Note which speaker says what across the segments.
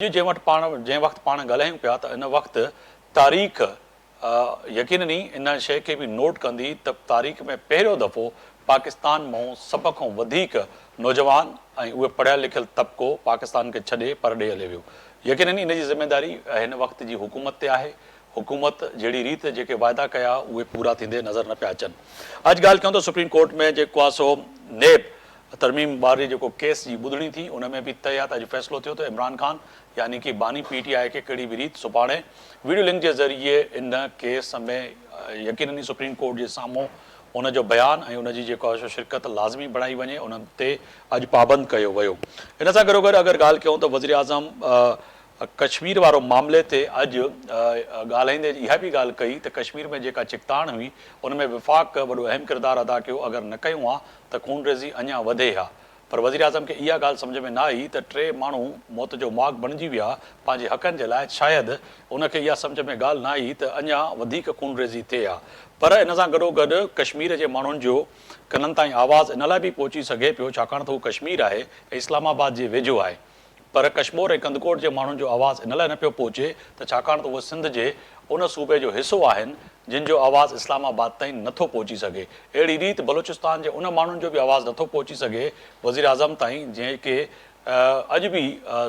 Speaker 1: जंहिं वक़्तु पाण ॻाल्हायूं पिया त इन वक़्तु तारीख़ यकीननी इन शइ खे बि नोट कंदी त तारीख़ में पहिरियों दफ़ो पाकिस्तान मां सभ खां वधीक नौजवान ऐं उहे पढ़ियल लिखियल तबिको पाकिस्तान खे छॾे परॾे हले वियो। यकीननी इन जी ज़िमेदारी हिन वक़्त जी हुकूमत ते आहे। हुकूमत जहिड़ी रीति जेके वाइदा कया उहे पूरा थींदे नज़र न पिया अचनि। अॼु ॻाल्हि कयूं त सुप्रीम कोर्ट में जेको आहे सो नेब तरमीम बारे जेको केस जी ॿुधणी थी उन में बि तय आहे त अॼु फ़ैसिलो थियो त इमरान ख़ान यानी कि बानी PTI खे कहिड़ी बि रीति सुभाणे वीडियो लिंक जे ज़रिए इन केस में यकीननी सुप्रीम कोर्ट जे साम्हूं उनजो बयानु ऐं उनजी जेको आहे शिरकत लाज़मी बणाई वञे उन ते अॼु पाबंद कयो वियो। इन सां गॾोगॾु अगरि ॻाल्हि कयूं त वज़ीर आज़म कश्मीर वारो मामले ते अॼु ॻाल्हाईंदे इहा बि ॻाल्हि कई त कश्मीर में जेका चिकताण हुई उन में विफ़ाक़ वॾो अहम किरदारु अदा कयो। अगरि न कयूं हा त खूनरेज़ी अञा वधे हा। पर वज़ीर आज़म खे इहा ॻाल्हि सम्झ में न आई त टे माण्हू मौत जो माॻ बणिजी विया पंहिंजे हक़नि जे लाइ। शायदि उनखे इहा सम्झ में ॻाल्हि न आई त अञा वधीक खूनरेज़ी थिए हा। पर इन सां गॾोगॾु कश्मीर जे माण्हुनि जो कननि ताईं आवाज़ु इन लाइ बि पहुची सघे पियो छाकाणि त उहो कश्मीर आहे ऐं इस्लामाबाद जे वेझो आहे। पर कश्मीर ऐं कंदकोट जे माण्हुनि जो आवाज़ु इन लाइ न पियो पहुचे त छाकाणि त उहे सिंध जे उन सूबे जो हिसो आहिनि जिन जो आवाज़ु इस्लामाबाद ताईं नथो पहुची सघे। अहिड़ी रीति बलूचिस्तान जे उन माण्हुनि जो बि आवाज़ु नथो पहुची सघे वज़ीर आज़म ताईं जेके अॼु बि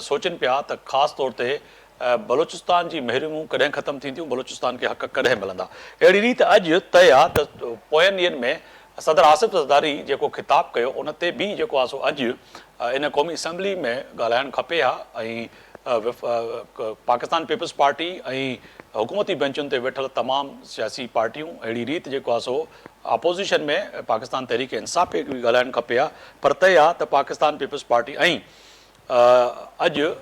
Speaker 1: सोचनि पिया त ख़ासि तौर ते बलूचिस्तान जी महरूमूं कॾहिं ख़तमु थींदियूं, बलूचिस्तान खे हक़ कॾहिं मिलंदा। अहिड़ी रीति अॼु तय आहे त पोयनि ॾींहंनि में सदर आसिफ़ ज़रदारी जेको ख़िताबु कयो उन ते बि जेको आहे सो अॼु इन क़ौमी असैम्बली में ॻाल्हाइणु खपे हा। ऐं पाकिस्तान पीपल्स पार्टी ऐं हुकूमती बेंचुनि ते वेठल तमामु सियासी पार्टियूं अहिड़ी रीति जेको आहे सो अपोज़िशन में पाकिस्तान तहरीक इंसाफ़ खे बि ॻाल्हाइणु खपे हा। पर तय आहे त पाकिस्तान पीपल्स पार्टी ऐं अॼु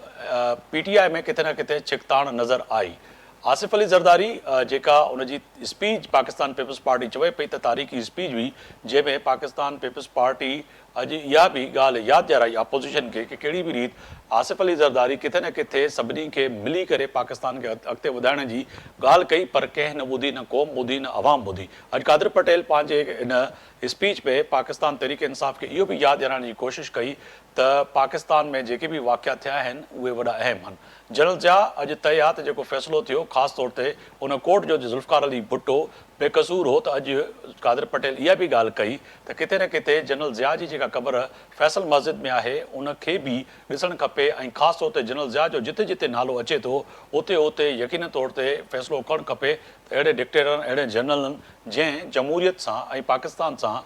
Speaker 1: PTI में किथे न किथे छिकताण नज़र आई। आसिफ़ अली ज़रदारी जेका उनजी स्पीच पाकिस्तान पीपल्स पार्टी चवे पई त तारीख़ी स्पीच हुई जंहिंमें पाकिस्तान पीपल्स पार्टी अॼु इहा बि ॻाल्हि यादि ॾियाराई अपोज़िशन खे कि कहिड़ी बि रीति आसिफ़ अली ज़रदारी किथे न किथे सभिनी खे मिली करे पाकिस्तान खे अॻिते वधाइण जी ॻाल्हि कई पर कंहिं न ॿुधी, न क़ौम ॿुधी, न अवाम ॿुधी। अॼु कादिर पटेल पंहिंजे इन स्पीच में पाकिस्तान तहरीक इंसाफ़ खे इहो बि यादि ॾियारण जी कोशिशि कई त पाकिस्तान में जेके बि वाक़िया थिया आहिनि उहे वॾा अहम आहिनि। जनरल ज़िया अॼु तय आहे त जेको फ़ैसिलो थियो ख़ासि तौर ते उन कोर्ट जो ज़ुल्फ़िकार अली भुट्टो बेक़सूर हो त अॼु कादिर पटेल इहा बि ॻाल्हि कई त किथे न किथे जनरल ज़िया जी जेका क़बर फैसल मस्जिद में आहे उनखे बि ॾिसणु खपे ऐं ख़ासि तौर ते जनरल ज़िया जो जिते जिते नालो अचे थो उते उते यकीन तौर ते फ़ैसिलो करणु खपे त अहिड़े डिक्टेटरनि, अहिड़े जनरलनि जंहिं जमहूरियत सां ऐं पाकिस्तान सां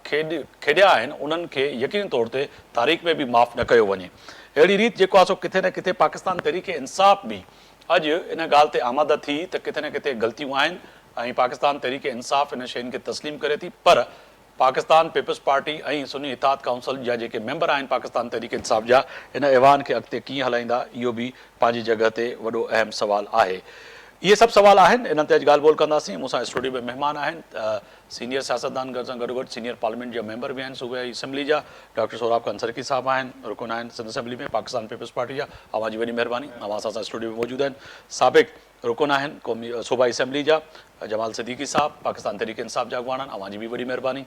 Speaker 1: खेॾिया आहिनि उन्हनि खे यकीनी तौर ते तारीख़ में बि माफ़ु न कयो वञे। अहिड़ी रीति जेको आहे सो किथे न किथे पाकिस्तान तहरीक इंसाफ़ बि अॼु इन ॻाल्हि ते आमाद थी त किथे न किथे ग़लतियूं आहिनि ऐं पाकिस्तान तहरीक इंसाफ़ इन शयुनि खे तस्लीम करे थी। पर पाकिस्तान पीपल्स पार्टी ऐं सुन्नी इत्तेहाद काउंसिल जा जेके मेंबर आहिनि पाकिस्तान तहरीक इंसाफ़ जा इन ऐवान खे अॻिते कीअं हलाईंदा इहो बि पंहिंजी जॻह ते वॾो अहम सुवालु आहे। इहे सभु सवाल आहिनि, इन्हनि ते अॼु ॻाल्हि ॿोल कंदासीं। मूंसां स्टूडियो में महिमान आहिनि सीनियर सियासतदान सां गॾोगॾु सीनियर पार्लियामेंट जा मेंबर बि आहिनि सूबे असैम्बली जा। डॉक्टर सोहराब खान सरकी साहब आहिनि, रुकन आहिनि सिंध असैम्बली में पाकिस्तान पीपल्स पार्टी जा। अवां जी वॾी महिरबानी, अवां सां स्टूडियो में मौजूदु आहिनि। साबिक़ रुकन आहिनि क़ौमी सूबाई असैम्बली जा जमाल सिद्दीकी साहब, पाकिस्तान तहरीक इंसाफ़ जा अॻवान आहिनि, अवां जी बि वॾी महिरबानी।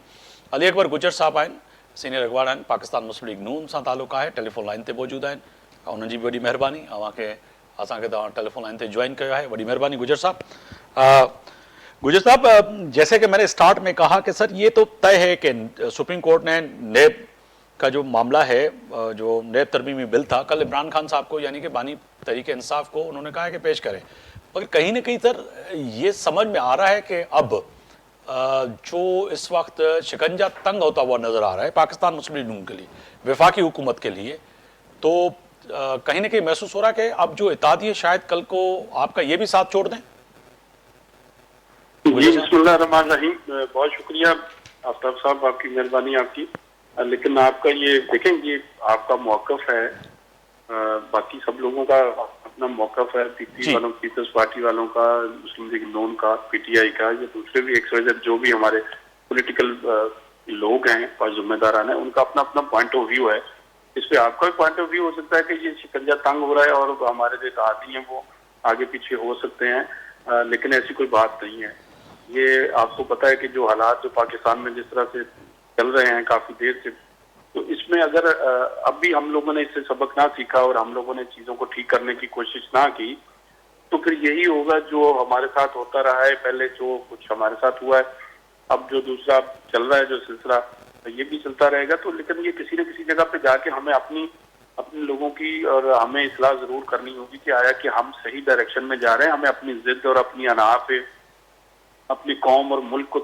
Speaker 1: अली अकबर गुजर साहब आहिनि, सीनियर अॻवान आहिनि, पाकिस्तान मुस्लिम लीग नून सां तालुक़ु आहे, टेलीफोन लाइन ते मौजूदु आहिनि, उन्हनि जी बि वॾी महिरबानी। असांखे तव्हां टेलीफोन लाइन ते ज्वाइन किया है, वड़ी मेहरबानी गुजर साहब। गुजर साहब, जैसे कि मैंने स्टार्ट में कहा कि सर ये तो तय है कि सुप्रीम कोर्ट ने नेब का जो मामला है, जो नेब तरमीमी बिल था, कल इमरान खान साहब को यानी कि बानी तहरीक इंसाफ को उन्होंने कहा है कि पेश करें। मगर कहीं ना कहीं सर ये समझ में आ रहा है कि अब जो इस वक्त शिकंजा तंग होता हुआ नजर आ रहा है पाकिस्तान मुस्लिम लीग के लिए, वफाकी हुकूमत के लिए, तो कहीं ना कहीं महसूस हो रहा है कि अब जो इत्तेहादी है शायद कल को आपका ये भी साथ छोड़ दें।
Speaker 2: जी बिस्मिल्लाहिर्रहमानिर्रहीम, बहुत शुक्रिया आफ्ताब साहब, आपकी मेहरबानी आपकी। लेकिन आपका ये देखें, ये आपका मौक़िफ़ है, बाकी सब लोगों का अपना मौक़िफ़ है, पीपी वालों, पीपल्स पार्टी वालों का, मुस्लिम लीग नून का, PTI का, या दूसरे भी XYZ जो भी हमारे पॉलिटिकल लोग हैं और जिम्मेदारान हैं, उनका अपना अपना पॉइंट ऑफ व्यू है। इस पर आपका भी पॉइंट ऑफ व्यू हो सकता है कि ये शिकंजा तंग हो रहा है और हमारे जो इत्तेहादी हैं वो आगे पीछे हो सकते हैं, लेकिन ऐसी कोई बात नहीं है। ये आपको पता है कि जो हालात जो पाकिस्तान में जिस तरह से चल रहे हैं काफ़ी देर से, तो इस इसमें अगर अब भी हम लोगों ने इससे सबक ना सीखा और हम लोगों ने चीजों को ठीक करने की कोशिश ना की, तो फिर यही होगा जो हमारे साथ होता रहा है पहले, जो कुछ हमारे साथ हुआ है, अब जो दूसरा चल रहा है जो सिलसिला, ये भी चलता रहेगा। तो लेकिन ये किसी न किसी जगह पे जाके हमें अपने लोगों की और हमें इस्लाह जरूर करनी होगी कि आया कि हम सही डायरेक्शन में जा रहे हैं। हमें अपनी जिद और अपनी अना पे अपनी कौम और मुल्क को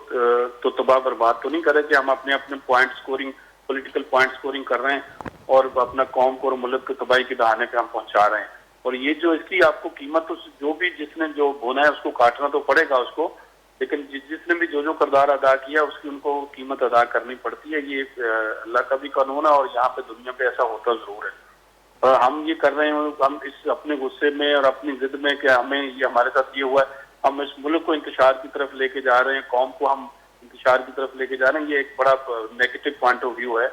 Speaker 2: तो तबाह बर्बाद तो नहीं करे कि हम अपने अपने point scoring, political point scoring कर रहे हैं और अपना कौम को और मुल्क को तबाही के दहाने पे हम पहुंचा रहे हैं। और ये जो इसकी आपको कीमत, तो जो भी जिसने जो बोना है उसको काटना तो पड़ेगा उसको, लेकिन जिसने भी जो किरदार अदा किया उसकी उनको कीमत अदा करनी पड़ती है। ये अल्लाह का भी कानून है और यहाँ पे दुनिया पे ऐसा होता जरूर है। और हम ये कर रहे हैं, हम इस अपने गुस्से में और अपनी जिद में कि हमें ये हमारे साथ ये हुआ है, हम इस मुल्क को इंतशार की तरफ लेके जा रहे हैं, कौम को हम इंतशार की तरफ लेके जा रहे हैं, ये एक बड़ा नेगेटिव पॉइंट ऑफ व्यू है।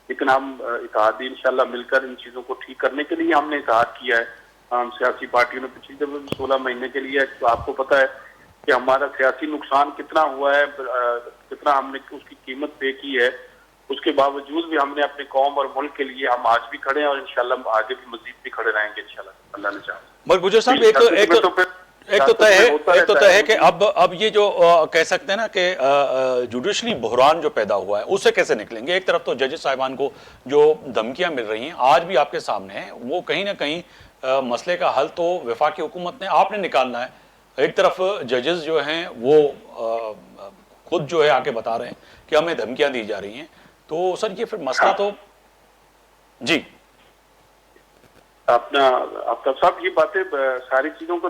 Speaker 2: लेकिन हम इत्तेहादी इंशाल्लाह मिलकर इन चीजों को ठीक करने के लिए हमने इत्तेहाद किया है। हम सियासी पार्टियों ने पिछली दफे 16 महीने के लिए, तो आपको पता है कि हमारा सियासी नुकसान कितना हुआ है, कितना हमने उसकी कीमत पे की है। उसके बावजूद भी हमने अपने कौम और मुल्क के लिए हम आज भी खड़े हैं और इंशाल्लाह आगे भी मजीद भी खड़े रहेंगे इंशाल्लाह, अल्लाह ने चाहा।
Speaker 1: मगर गुजर साहब, एक तो तय है कि अब ये जो कह सकते हैं ना कि जुडिशली बहरान जो पैदा हुआ है उससे कैसे निकलेंगे। एक तरफ तो जजेस साहिबान को जो धमकियां मिल रही हैं आज भी आपके सामने है, वो कहीं ना कहीं मसले का हल तो वफाकी हुकूमत ने आपने निकालना है। एक तरफ जजेस जो हैं वो खुद जो है आके बता रहे हैं कि हमें धमकियां दी जा रही हैं, तो सर ये फिर मसला तो जी
Speaker 2: अपना आफ्ताब साहब, ये बातें सारी चीजों को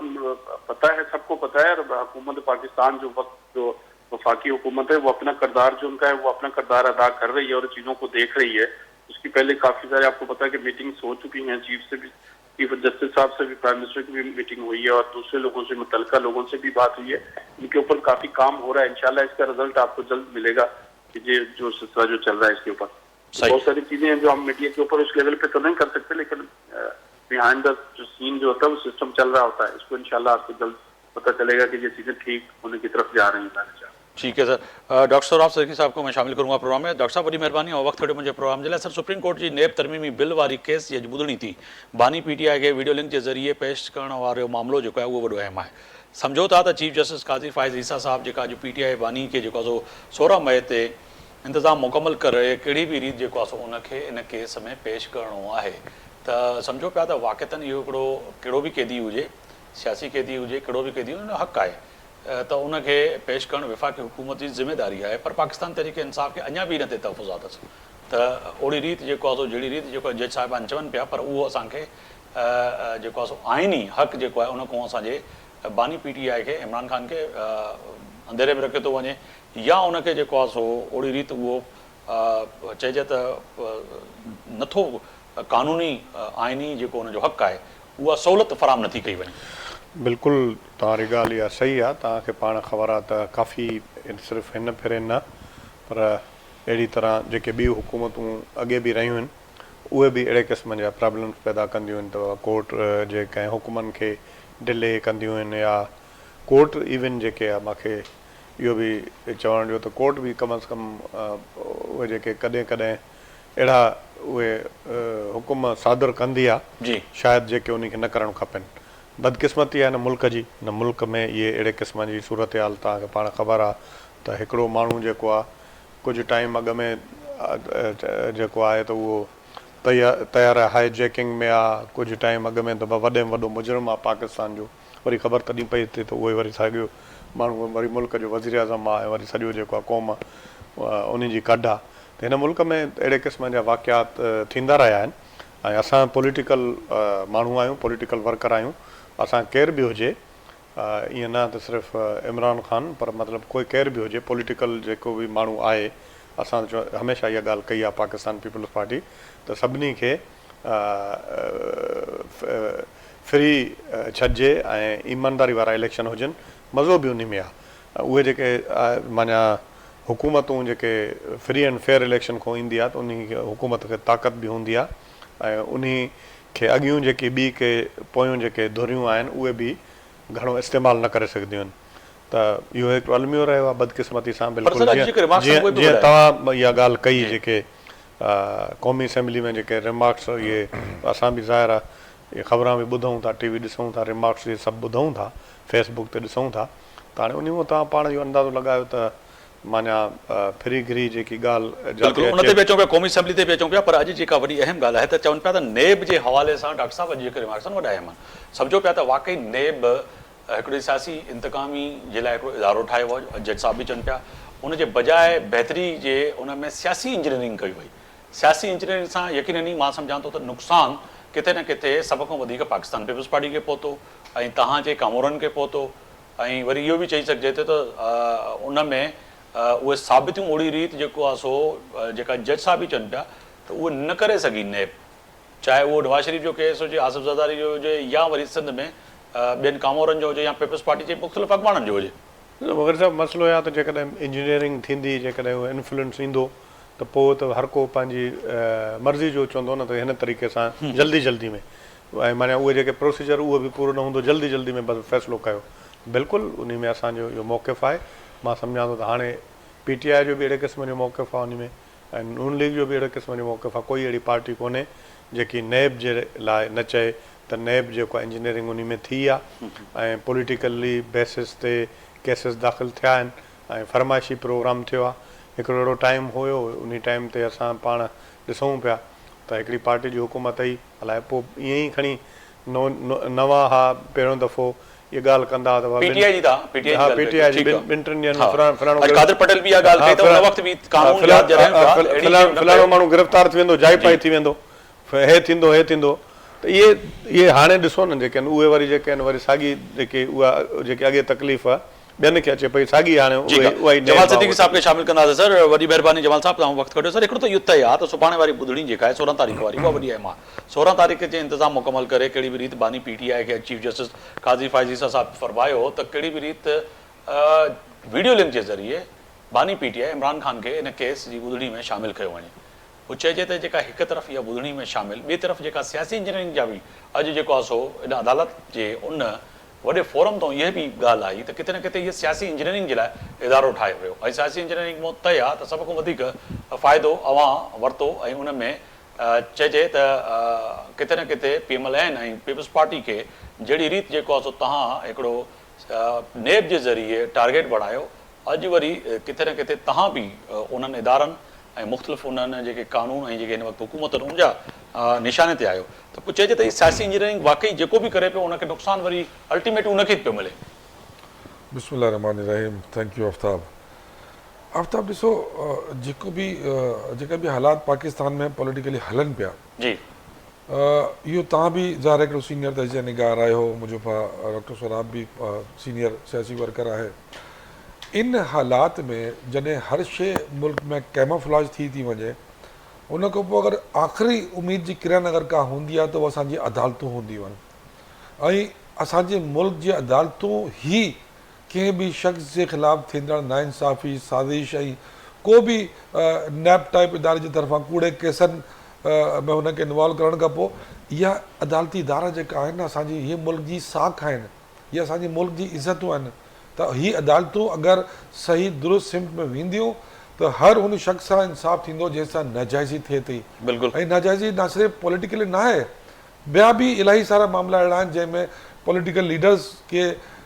Speaker 2: पता है, सबको पता है। और हुकूमत पाकिस्तान जो वक्त जो वफाकी हुकूमत है वो अपना किरदार जो उनका है वो अपना किरदार अदा कर रही है और चीजों को देख रही है। उसकी पहले काफी सारे आपको पता है कि मीटिंग्स हो चुकी हैं, चीफ जस्टिस साहब से भी, प्राइम मिनिस्टर की भी मीटिंग हुई है और दूसरे लोगों से, मुतल्लिका लोगों से भी बात हुई है। इनके ऊपर काफी काम हो रहा है। इंशाल्लाह इसका रिजल्ट आपको जल्द मिलेगा कि ये जो सिलसिला जो चल रहा है इसके ऊपर बहुत सारी चीजें हैं जो हम मीडिया के ऊपर उस लेवल पे तो नहीं कर सकते, लेकिन बिहाइंड द जो सीन जो होता है वो सिस्टम चल रहा होता है। इसको इंशाल्लाह आपको जल्द पता चलेगा कि ये चीजें ठीक होने की तरफ जा रही हैं।
Speaker 1: ठीक है सर। डॉक्टर सौराब सदकी साहब को मैं शामिल करूंगा प्रोग्राम में। डॉक्टर साहब बड़ी मेहरबानी और वक्त थोड़े मुझे प्रोग्राम जे सर सुप्रीम कोर्ट जी नेब तरमीमी बिल वारी केस ये ॿुधणी थी बानी PTI के वीडियो लिंक के ज़रिए पेश करण वारो मामलो जो है वो वॾो अहम है। समझो था तो चीफ जस्टिस काज़ी फाइज़ ईसा साहब जो PTI बानी के जो 16 मई ते इंतज़ाम मुकम्मल करे कहिड़ी भी रीत जो उनखे इन केस में पेश करणो है, तो समझो पिया तो वाक़तन इहो कहिड़ो भी कैदी हुजे, सियासी कैदी हुजे, कहिड़ो भी कैदी हुजे, हक़ आहे तो उनखे पेश करणु वफ़ाक़ी हुकूमत जी ज़िम्मेदारी है। पर पाकिस्तान तहरीक इंसाफ़ के अञा भी इन ते तहफ़ुज़ात अथसि त ओड़ी रीत जेको आहे जहिड़ी रीत जेको जज साहिबान चवनि पिया, पर उहो असांखे जेको आहे आइनी हक़ जेको आहे उन खां असांजे बानी PTI के इमरान ख़ान के अंधेरे में रखे थो वञे, या उनखे जेको आहे सो ओड़ी रीत उहो चइजे त नथो कानूनी आइनी जेको उनजो हक़ आहे उहा सहूलियत फराहम नथी कई वञे।
Speaker 3: बिल्कुलु तव्हांजी ॻाल्हि इहा सही आहे। तव्हांखे पाण ख़बर आहे त काफ़ी सिर्फ़ु हिन फिरे न पर अहिड़ी तरह जेके ॿियूं हुकूमतूं अॻे बि रहियूं आहिनि उहे बि अहिड़े क़िस्म जा प्रॉब्लम्स पैदा कंदियूं आहिनि। त कोर्ट जे कंहिं हुकुमनि खे डिले कंदियूं आहिनि या कोर्ट इवन जेके आहे, मूंखे इहो बि चवण जो त कोर्ट बि कम अज़ कम उहे जेके कॾहिं कॾहिं अहिड़ा उहे हुकुम सादर कंदी आहे शायदि जेके उनखे न करणु खपनि। बदकिस्मती आहे न मुल्क जी, न मुल्क में इहे अहिड़े क़िस्म जी सूरत हाल तव्हांखे पाण ख़बर आहे त हिकिड़ो माण्हू जेको आहे कुझु टाइम अॻ में जेको आहे त उहो तयारु हाईजैकिंग में आहे, कुझु टाइम अॻ में त वॾे में वॾो मुजरिम आहे पाकिस्तान जो, वरी ख़बर तॾहिं पई थिए त उहे वरी साॻियो माण्हू वरी मुल्क जो वज़ीर आज़म आहे, वरी सॼो जेको आहे क़ौम उन जी कढ आहे। त हिन मुल्क में अहिड़े क़िस्म जा वाक़ियात थींदा रहिया आहिनि ऐं असां पॉलिटिकल माण्हू आहियूं, पॉलिटिकल वर्कर आहियूं। असां केर बि हुजे, ईअं न त सिर्फ़ु इमरान ख़ान पर मतिलबु कोई केर बि हुजे, पॉलिटिकल जेको बि माण्हू आहे, असां हमेशह इहा ॻाल्हि कई आहे पाकिस्तान पीपल्स पार्टी त सभिनी खे फ्री छॾिजे ऐं ईमानदारी वारा इलेक्शन हुजनि, मज़ो बि उन में आहे। उहे जेके माना हुकूमतूं जेके फ्री एंड फेयर इलेक्शन खां ईंदी आहे त उन हुकूमत खे ताक़त बि हूंदी आहे ऐं उन खे अॻियूं जेकी ॿी के पोयूं जेके धुरियूं आहिनि उहे बि घणो इस्तेमालु न करे सघंदियूं आहिनि। त इहो हिकु अलमियो रहियो आहे बदकिस्मती सां। बिल्कुलु जीअं तव्हां इहा ॻाल्हि कई जेके क़ौमी असैम्बली में जेके रिमार्क्स इहे असां बि ज़ाहिर आहे इहे ख़बरां बि ॿुधूं था, टी वी ॾिसूं था, रिमार्क्स इहे सभु ॿुधूं था, फेसबुक ते ॾिसूं था, त हाणे उन में तव्हां पाण जो अंदाज़ो लॻायो त माना फ्री घिरी जेकी ॻाल्हि
Speaker 1: बिल्कुलु उन ते बि अचूं पिया, क़ौमी असैम्बली ते बि अचूं पिया, पर अॼु जेका वॾी अहम ॻाल्हि आहे त चवनि पिया त नेब जे हवाले सां डॉक्टर साहिब अॼु जेके रिमार्क्स आहिनि वॾा अहम आहिनि। सम्झो पिया त वाकई नेब हिकिड़ी सियासी इंतकामी जे लाइ हिकिड़ो इदारो ठाहियो हो, जज साहिब बि चवनि पिया उनजे बजाए बहितरी जे उन में सियासी इंजीनियरिंग कई वई। सियासी इंजीनियरिंग सां यकीननी मां सम्झां थो त नुक़सानु किथे न किथे सभ खां वधीक पाकिस्तान पीपल्स पार्टी खे पहुतो ऐं तव्हांजे कामोरनि खे पहुतो, ऐं वरी इहो बि चई सघिजे थो त उन में उहे साबितियूं ओड़ी रीति जेको आहे सो जेका जज साहिब बि चवनि पिया त उहे न करे सघी नेब, चाहे उहो नवाज़ शरीफ़ जो केस हुजे, आसिफ़ ज़रदारी जो हुजे, या वरी सिंध में ॿियनि कामोरनि जो हुजे, या पीपल्स पार्टी जे मुख़्तलिफ़ अॻवाननि जो हुजे।
Speaker 3: मगर साहिबु मसइलो आहे त जेकॾहिं इंजीनियरिंग थींदी, जेकॾहिं उहो इन्फ्लुएंस ईंदो त पोइ त हर को पंहिंजी मर्ज़ी जो चवंदो न त हिन तरीक़े सां जल्दी में, ऐं माना उहे जेके प्रोसीजर उहो बि पूरो न हूंदो, जल्दी में बसि फ़ैसिलो कयो। बिल्कुलु उन में असांजो इहो मौक़िफ़ आहे। मां सम्झां थो त हाणे PTI जो बि अहिड़े क़िस्म जो मौक़िफ़ आहे उन में, ऐं नून लीग जो बि अहिड़े क़िस्म जो मौक़िफ़ आहे। कोई अहिड़ी पार्टी कोन्हे जेकी नेब जे लाइ न चए त नेब जेको आहे इंजीनियरिंग उन में थी आहे, ऐं पॉलिटिकली बेसिस ते केसिस दाख़िल थिया आहिनि, ऐं फरमाइशी प्रोग्राम थियो आहे। हिकिड़ो अहिड़ो टाइम हुयो, उन टाइम ते असां पाण ॾिसूं पिया त हिकिड़ी पार्टी जी हुकूमत आई, अलाए पोइ ईअं ई खणी नवां हा पहिरियों दफ़ो ये ॻाल्हि कंदा त
Speaker 1: PTI जी
Speaker 3: PTI जी ॿिनि टिनि ॾींहंनि में
Speaker 1: कादिर पटेल बि इहा ॻाल्हि कई त उन वक़्तु बि कानून यादि ॾियारायूं पिया,
Speaker 3: फलाणो माण्हू गिरफ़्तार थी वेंदो, जाइ पाई थी वेंदो, हे थींदो त इहे हाणे ॾिसो न जेके आहिनि उहे वरी जेके आहिनि वरी साॻी जेके उहा जेके अॻे तकलीफ़ ॿियनि खे अचे पई साॻी हाणे
Speaker 1: जमाल सिद्दीकी साहब खे शामिल कंदासीं। सर वॾी महिरबानी जमाल साहब, तव्हां वक़्तु कढियो। सर हिकिड़ो त इहो तय आहे त सुभाणे वारी ॿुधणी जेका आहे 16 तारीख़ वारी उहा वॾी अहम आहे। 16 तारीख़ जे इंतज़ाम मुकमल करे कहिड़ी बि रीति बानी PTI खे चीफ जस्टिस काज़ी फ़ाइज़ी साहब फरमायो त कहिड़ी बि रीति वीडियो लिंक जे ज़रिए बानी PTI इमरान ख़ान खे इन केस जी ॿुधणी में शामिल कयो वञे। हू चइजे त जेका हिकु तरफ़ इहा ॿुधणी में शामिल, ॿिए तरफ़ जेका सियासी इंजीनियरिंग जा बि अॼु जेको आहे सो इन अदालत जे उन वॾे फोरम तां इहा बि ॻाल्हि आई त किथे न किथे इहा सियासी इंजीनियरिंग जे लाइ इदारो ठाहियो वियो, ऐं सियासी इंजीनियरिंग में तय आहे त सभ खां वधीक फ़ाइदो अवां वरितो, ऐं उन में चइजे त किथे न किथे PMLN ऐं पीपल्स पार्टी खे जहिड़ी रीति जेको आहे सो तव्हां हिकिड़ो नेब जे ज़रिए टारगेट बणायो, अॼु वरी किथे न किथे तव्हां बि उन्हनि इदारनि ऐं मुख़्तलिफ़ उन्हनि जेके कानून ऐं जेके हिन वक़्तु हुकूमत आहिनि उनजा निशाने ते आयो, त पोइ चइजे त हीअ सियासी इंजीनियरिंग वाकई जेको बि करे पियो उनखे नुक़सानु वरी अल्टीमेट उनखे पियो मिले।
Speaker 4: बिस्मिल्लाह रहमान रहीम। Thank you Aftab. ॾिसो जेका बि हालात पाकिस्तान में पॉलिटिकली हलनि पिया
Speaker 1: जी,
Speaker 4: इहो तव्हां बि ज़ाहिर हिकिड़ो सीनियर तजिया निगार आहियो, मुंहिंजो डॉक्टर सोराब बि सीनियर सियासी वर्कर आहे। इन हालात में जॾहिं हर शइ मुल्क में कैमोफ्लाज थी वञे, उन खां पोइ अगरि आख़िरी उमेद जी किरण अगरि का हूंदी आहे त उहा असांजी अदालतूं हूंदियूं आहिनि, ऐं असांजे मुल्क जी अदालतूं ई कंहिं बि शख़्स जे ख़िलाफ़ु थींदड़ नाइंसाफ़ी साज़िश ऐं को बि नैब टाइप इदारे जी तरफ़ां कूड़े केसनि में हुनखे इन्वॉल्व करण खां पोइ इहा अदालती इदारा जेका आहिनि असांजी हीअ मुल्क जी साख आहिनि, हीअ असांजी मुल्क जी इज़तूं आहिनि। त हीअ अदालतूं अगरि सही दुरुस्त सिमत में वेंदियूं त हर हुन शख़्स सां इंसाफ़ थींदो जंहिंसां नाजाइज़ी थिए थी।
Speaker 1: बिल्कुलु।
Speaker 4: ऐं नाजाइज़ी न सिर्फ़ु पॉलिटिकली न आहे, ॿिया बि इलाही सारा मामला अहिड़ा आहिनि जंहिंमें पॉलिटिकल लीडर्स खे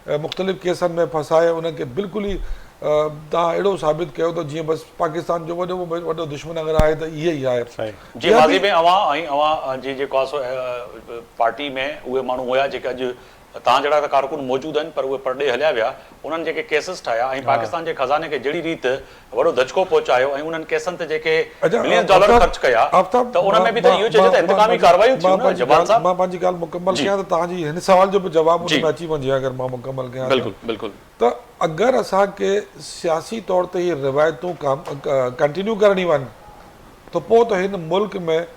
Speaker 4: मुख़्तलिफ़ केसनि में फसाए उनखे बिल्कुलु ई तव्हां अहिड़ो साबित कयो त जीअं बसि पाकिस्तान जो वॾो दुश्मन अगरि आहे त इहे ई आहे।
Speaker 1: जीअं माज़ी में अवां जी जेको आहे सो पार्टी में उहे माण्हू हुया जेके अॼु तव्हां जहिड़ा त कारकुन मौजूदु आहिनि, पर उहे परॾे हलिया विया, उन्हनि जेके केसिस ठाहिया ऐं पाकिस्तान जे खज़ाने खे जहिड़ी रीति वॾो धचको पहुचायो ऐं उन्हनि केसनि ते जेके $मिलियन ख़र्च कया, त उन में बि त इहो चइजे त इंतकामी कार्रवाई थियूं न। जमाल साहब,
Speaker 4: मां पंहिंजी ॻाल्हि मुकमल कयां त तव्हांजी हिन सवाल जो बि जवाबु उन में अची वञे अगरि मां मुकमल कयां।
Speaker 1: बिल्कुलु बिल्कुलु।
Speaker 4: त अगरि असांखे सियासी तौर ते इहे रिवायतूं कंटिन्यू करणी वञनि त पोइ त हिन मुल्क में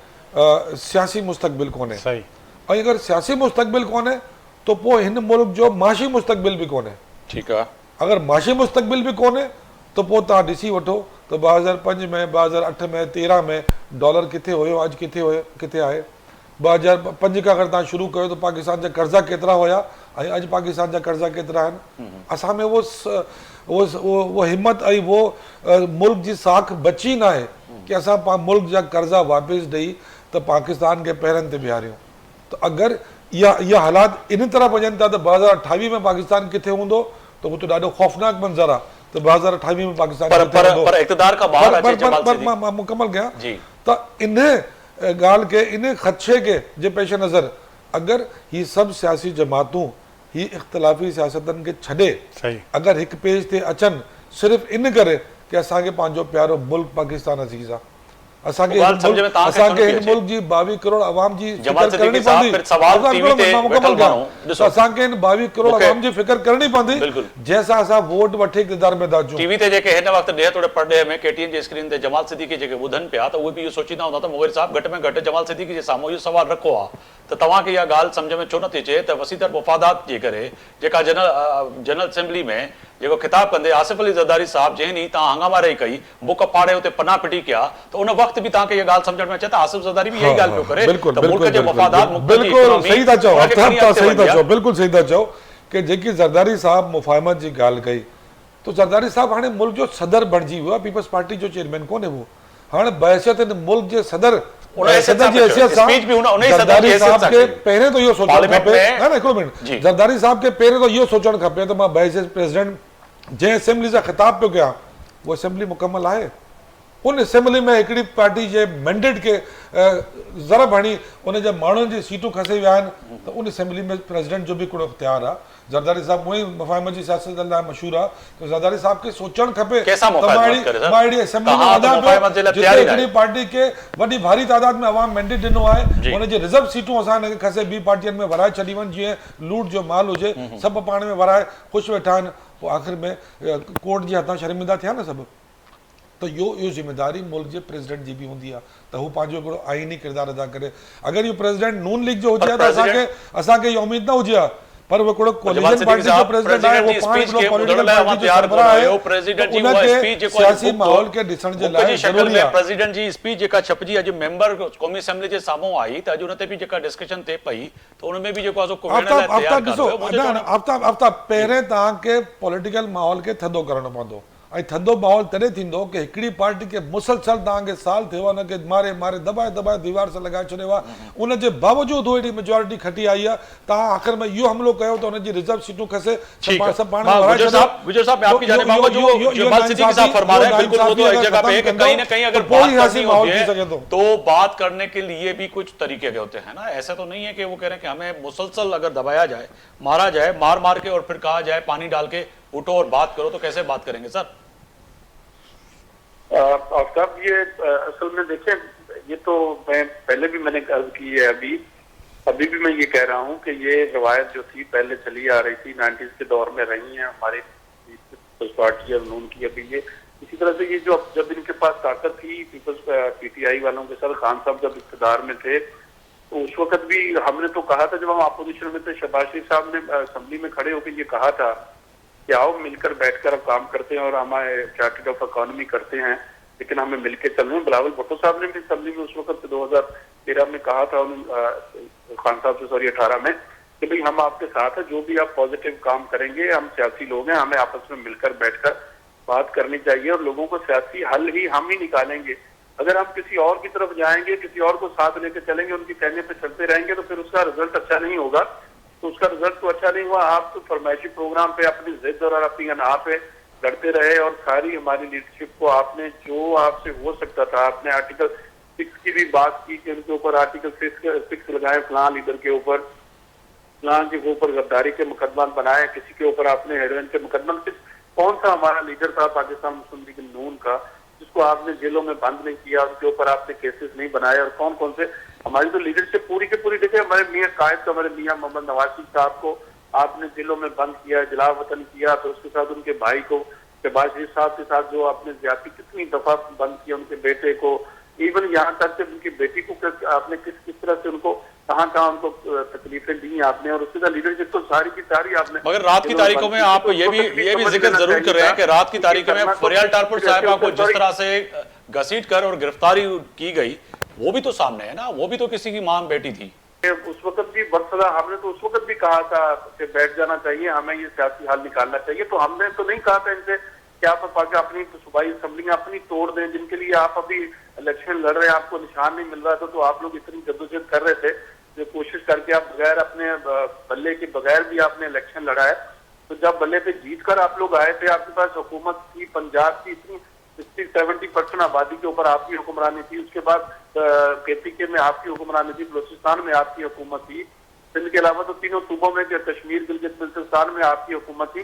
Speaker 4: सियासी मुस्तक़बिल कोन्हे, ऐं अगरि सियासी मुस्तक़बिल कोन्हे तो पोइ हिन मुल्क जो माशी मुस्तक़बिल बि कोन्हे।
Speaker 1: ठीकु आहे।
Speaker 4: अगरि माशी मुस्तक़बिल बि कोन्हे त पोइ तव्हां ॾिसी वठो त 2005 में 2008 में 13 में डॉलर किथे हुयो, अॼु किथे आहे। 2005 खां अगरि तव्हां शुरू कयो त पाकिस्तान जा कर्ज़ा केतिरा हुया ऐं अॼु पाकिस्तान जा कर्ज़ा केतिरा आहिनि। असां में उहो हिमत ऐं उहो मुल्क जी साख बची न आहे कि असां मुल्क जा कर्जा वापस ॾेई त पाकिस्तान खे पहिरनि ते बीहारियूं। त अगरि इहा हालात इन तरह वञनि था त 2028 में पाकिस्तान किथे हूंदो त उहो त ॾाढो खौफ़नाक मंज़र आहे त 2028 में पाकिस्तान
Speaker 1: पर इक़्तिदार खां ॿाहिरि अचे जमाल सिद्दीकी।
Speaker 4: मां मुकमल कयां
Speaker 1: जी।
Speaker 4: त इन ॻाल्हि खे, इन ख़दशे के जे पेश नज़र अगरि ही सभु सियासी जमातूं ही इख़्तिलाफ़ी सियासतनि खे छॾे
Speaker 3: सही
Speaker 4: अगरि हिकु पेज ते अचनि सिर्फ़ु इन करे कि असांखे पंहिंजो प्यारो मुल्क पाकिस्तान अज़ीज़ आहे, असांखे हिन मुल्क जी 22 करोड़ आवाम जी फिक्र करणी पवंदी, असांखे हिन 22 करोड़ आवाम जी फिक्र करणी पवंदी जंहिंसां असां वोट वठी इक़्तिदार में था अचूं।
Speaker 1: टीवी ते जेके हिन वक़्तु ॾे थोरे परॾे में केटीएन जी स्क्रीन ते जमाल सिद्दीकी जेके ॿुधनि पिया त उहे बि इहो सोचींदा हूंदा त मुग़िर साहब घटि में घटि जमाल सिद्दीकी जे साम्हूं इहो सवाल रखो आहे त तव्हांखे इहा ॻाल्हि सम्झ में छो नथी अचे त वसीतर मुफ़ादात जे करे जेका जनरल असेंबली में जेको ख़िताब कंदे आसिफ अली ज़रदारी साहब जंहिं ॾींहुं तव्हां हंगामा रही कई बुक फाड़े हुते पना पिटी कया त उन वक़्तु बि तव्हांखे इहा ॻाल्हि सम्झ में अचे त आसिफ ज़रदारी बि इहा ॻाल्हि पियो करे त मुल्क जे मुफ़ादात
Speaker 4: बिल्कुलु सही था चओ, बिल्कुलु सही था चओ कि जेकी ज़रदारी साहब मुफ़ाहमत जी ॻाल्हि कई तो ज़रदारी साहब हाणे मुल्क जो सदर बणिजी वियो आहे, पीपल्स पार्टी जो चेयरमैन कोन्हे उहो, हाणे बहसियत हिन मुल्क जे सदर पहिरें तो इहो सोचणु खपे, हिकिड़ो मिनट, ज़रदारी साहब खे पहिरें तो इहो सोचणु खपे त मां बहसियत प्रेसिडेंट जंहिं असेंबली सां ख़िताब पियो कयां उहा असेंबली मुकमल आहे, उन असेंबली में हिकिड़ी पार्टी जे मैंडेट खे ज़रब हणी उन जे माण्हुनि जी सीटूं खसे विया आहिनि त उन असेंबली में प्रेसिडेंट जो बि हिकिड़ो इख्तियार आहे। ज़रदारी साहब उहे मुफ़ाहमत जी सियासत लाइ मशहूरु आहे त ज़रदारी साहब खे सोचणु खपे हिकिड़ी पार्टी खे वॾी भारी तादाद में अवाम मैंडेट ॾिनो आहे, हुनजी रिज़र्व सीटूं असां हिनखे खसे ॿी पार्टियुनि में वराए छॾी वञनि जीअं लूट जो माल हुजे, सभु पाण में वराए ख़ुशि वेठा आहिनि, पोइ आख़िर में कोर्ट जे हथां शर्मिंदा थिया न सभु। तो इहो ज़िम्मेदारी मुल्क जे प्रेसिडेंट जी बि हूंदी आहे त हू पंहिंजो हिकिड़ो आईनी किरदारु अदा करे। अगरि इहो प्रेसिडेंट नून लीग जो हुजे हा त असांखे इहा उमेद न हुजे हा, पर वो हिकिड़ो कोलिशन पार्टी जो प्रेसिडेंट आहे, वो पाण हिकिड़ो पॉलिटिकल पार्टी जो सरबराह आहे,
Speaker 1: प्रेसिडेंट जी उहा स्पीच जेको
Speaker 4: सियासी माहौल खे ॾिसण जे लाइ ज़रूरी आहे।
Speaker 1: प्रेसिडेंट जी स्पीच जेका छपजी अॼु मेंबर क़ौमी असेंबली जे साम्हूं आई त अॼु उन ते बि जेका डिस्कशन थिए पई त उन में बि जेको आहे
Speaker 4: आफ्ताब पहिरें तव्हांखे पॉलिटिकल माहौल खे थधो करणो पवंदो ऐं थधो माहौल तॾहिं थींदो कि हिकिड़ी पार्टी खे मुसलसल तव्हांखे साल थियो आहे हुनखे मारे मारे दॿाए दॿाए दीवार सां लॻाए छॾियो आहे, उनजे बावजूदि उहा हेॾी मेजॉरिटी खटी आई आहे, तव्हां आख़िर में इहो हमलो कयो त हुनजी रिज़र्व सीटूं खसे
Speaker 1: तो बात करने के लिए भी कुछ तरीके के होते हैं ना, ऐसा तो नहीं है कि वो कह रहे हैं कि हमें मुसलसल अगर दबाया जाए, मारा जाए, मार मार के और फिर कहा जाए पानी डाल के उठो और बात करो, तो कैसे बात करेंगे सर?
Speaker 2: आफ्ताब ये असल में देखें, ये तो मैं पहले भी मैंने अर्ज की है, अभी भी मैं ये कह रहा हूँ कि ये रवायत जो थी पहले चली आ रही थी, 90s के दौर में रही है हमारी पीपल्स पार्टी और नून की, अभी ये इसी तरह से ये जो जब इनके पास ताकत थी पीपल्स पीटीआई वालों के साथ, खान साहब जब इक़्तिदार में थे तो उस वक्त भी हमने तो कहा था, जब हम अपोजिशन में थे, शहबाज शरीफ साहब ने असेंबली में खड़े होकर ये कहा था कि आओ मिलकर बैठकर अब काम करते हैं और हमारे चार्टर्ड ऑफ इकोनॉमी करते हैं, लेकिन हमें मिलकर चल रहे हैं। बिलावल भुट्टो साहब ने भी असेंबली में उस वक्त 2013 में कहा था खान साहब से, सॉरी 18 में, कि भाई हम आपके साथ हैं, जो भी आप पॉजिटिव काम करेंगे, हम सियासी लोग हैं, हमें आपस में मिलकर बैठकर बात करनी चाहिए और लोगों को सियासी हल ही हम ही निकालेंगे। अगर हम किसी और की तरफ जाएंगे, किसी और को साथ लेकर चलेंगे, उनके कहने पे चलते रहेंगे, तो फिर उसका रिजल्ट अच्छा नहीं होगा। तो उसका रिजल्ट तो अच्छा नहीं हुआ। आप तो फरमाइशी प्रोग्राम पे अपनी जिद और अपनी अना पे लड़ते रहे और सारी हमारी लीडरशिप को आपने जो आपसे हो सकता था, आपने आर्टिकल 6 की भी बात की कि उनके ऊपर आर्टिकल 6 लगाए, फलां लीडर के ऊपर, फलां के ऊपर गद्दारी के मुकदमा बनाए, किसी के ऊपर आपने हेरोइन के मुकदमा, कौन सा हमारा लीडर था पाकिस्तान मुस्लिम लीग नून का जिसको आपने जेलों में बंद नहीं किया, उनके ऊपर आपने केसेस नहीं बनाए, और कौन कौन से हमारी तो लीडरशिप पूरी के पूरी देखे, हमारे मियां कायद को, हमारे मियां मोहम्मद नवाज शरीफ साहब को आपने जेलों में बंद किया, जलावतन किया, तो उसके साथ उनके भाई को, शहबाज शरीफ साहब के साथ जो आपने ज्यादा कितनी दफा बंद किया, उनके बेटे को, इवन यहाँ तक कि उनकी बेटी को आपने किस तरह से उनको कहाँ उनको तकलीफें दी आपने, और उसके साथ लीडरशिप तो सारी की सारी आपने।
Speaker 1: मगर रात की तारीखों में आप ये भी जिक्र जरूर कर रहे हैं कि रात की तारीखों में फरियाल टारपुर साहिबा को जिस तरह से घसीट कर और गिरफ्तारी की गई, वो भी तो सामने है ना, वो भी तो किसी की मां बेटी थी।
Speaker 2: उस वक्त भी बरसदा हमने तो उस वक्त भी कहा था कि बैठ जाना चाहिए, हमें ये सियासी हल निकालना चाहिए। तो हमने तो नहीं कहा था इनसे कि आप अपनी सूबाई असेंबलियां अपनी तोड़ दें, जिनके लिए आप अभी इलेक्शन लड़ रहे हैं, आपको निशान नहीं मिल रहा था, तो आप लोग इतनी जद्दोजहद कर रहे थे, जो कोशिश करके आप बगैर अपने बल्ले के बगैर भी आपने इलेक्शन लड़ा है। तो जब बल्ले पे जीत कर आप लोग आए थे, आपके पास हुकूमत थी, पंजाब की इतनी 60-70% आबादी के ऊपर आपकी हुक्मरानी थी, उसके बाद KPK में आपकी हुक्मरानी थी, बलूचिस्तान में आपकी हुकूमत थी, सिंध के अलावा तो तीनों सूबों में, कश्मीर, गिलगित बल्तिस्तान में आपकी हुकूमत थी।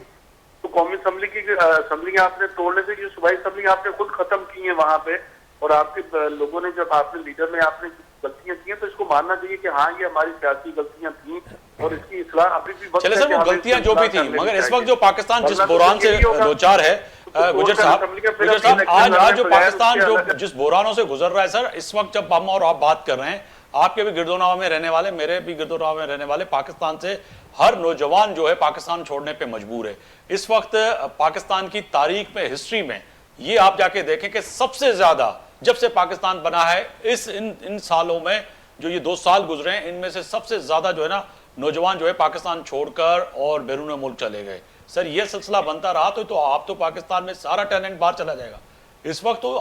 Speaker 2: तो कौमी असम्बली की असम्बलियां आपने तोड़ने से, जो सूबाई असम्बली आपने खुद खत्म की है वहां पे, और आपके लोगों ने, जब आपने लीडर ने आपने गलतियां की हैं, तो इसको मानना चाहिए कि हाँ ये हमारी सियासी गलतियां थी और इसकी इस्लाह अभी भी वक्त
Speaker 1: चले
Speaker 2: है
Speaker 1: सर,
Speaker 2: कि
Speaker 1: वो
Speaker 2: हमें
Speaker 1: गलतियां
Speaker 2: इसको
Speaker 1: जो भी
Speaker 2: इस्लाह
Speaker 1: थी,
Speaker 2: कर लेनी
Speaker 1: मगर इस
Speaker 2: चाहिए।
Speaker 1: वक्त जो पाकिस्तान जिस
Speaker 2: वरना तो
Speaker 1: बुरान से
Speaker 2: यही होगा।
Speaker 1: दोचार है,
Speaker 2: तो
Speaker 1: गुजर साहब, आज जो पाकिस्तान जो जिस बुरानों से गुजर रहा है सर, इस वक्त जब हम और आप बात कर रहे हैं, आपके भी गिरदोनावा में रहने वाले, मेरे भी गिरदोनावा में रहने वाले, पाकिस्तान से हर नौजवान जो है पाकिस्तान छोड़ने पे मजबूर है। इस वक्त पाकिस्तान की तारीख में, हिस्ट्री में ये आप जाके देखें कि सबसे ज्यादा जब से पाकिस्तान बना है, इन सालों में जो ये 2 साल गुजरे हैं, इनमें से सबसे ज्यादा जो है ना नौजवान जो है पाकिस्तान छोड़कर और बैरून मुल्क चले गए। सर ये सिलसिला बनता रहा तो आप तो पाकिस्तान में सारा टैलेंट बाहर चला जाएगा इस वक्त। तो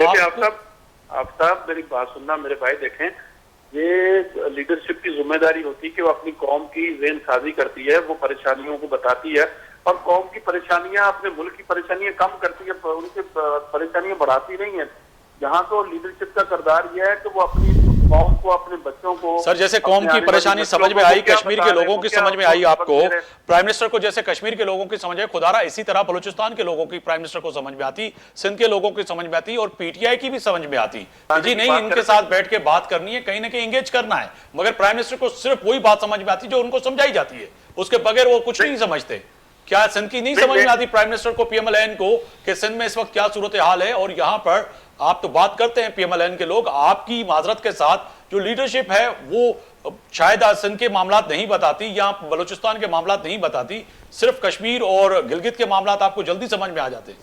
Speaker 2: आफ्ताब मेरी बात सुनना मेरे भाई, देखें ये लीडरशिप की जिम्मेदारी होती है कि वो अपनी कौम की ज़हन साजी करती है, वो परेशानियों को बताती है और कौम की परेशानियां, अपने मुल्क की परेशानियां कम करती है, उनकी परेशानियां बढ़ाती नहीं है। यहाँ तो लीडरशिप का किरदार यह है कि वो अपनी कौम को, अपने बच्चों को,
Speaker 1: सर जैसे कौम की परेशानी समझ में आई, कश्मीर के लोगों की समझ में आई, आपको प्राइम मिनिस्टर को जैसे कश्मीर के लोगों की समझ आई, खुदारा इसी तरह बलूचिस्तान के लोगों की प्राइम मिनिस्टर को समझ में आती, सिंध के लोगों की समझ में आती और PTI की भी समझ में आती जी नहीं, इनके साथ बैठ के बात करनी है, कहीं ना कहीं एंगेज करना है। मगर प्राइम मिनिस्टर को सिर्फ वही बात समझ में आती जो उनको समझाई जाती है, उसके बगैर वो कुछ नहीं समझते। क्या सिंध की नहीं समझ में आती प्राइम मिनिस्टर को, PMLN को, कि सिंध में इस वक्त क्या सूरत हाल है? और यहां पर आप तो बात करते हैं PMLN के लोग, आपकी माजरत के साथ जो लीडरशिप है वो शायद सिंध के मामलात नहीं बताती या बलूचिस्तान के मामलात नहीं बताती, सिर्फ कश्मीर और गिलगित के मामलात आपको जल्दी समझ में आ जाते हैं।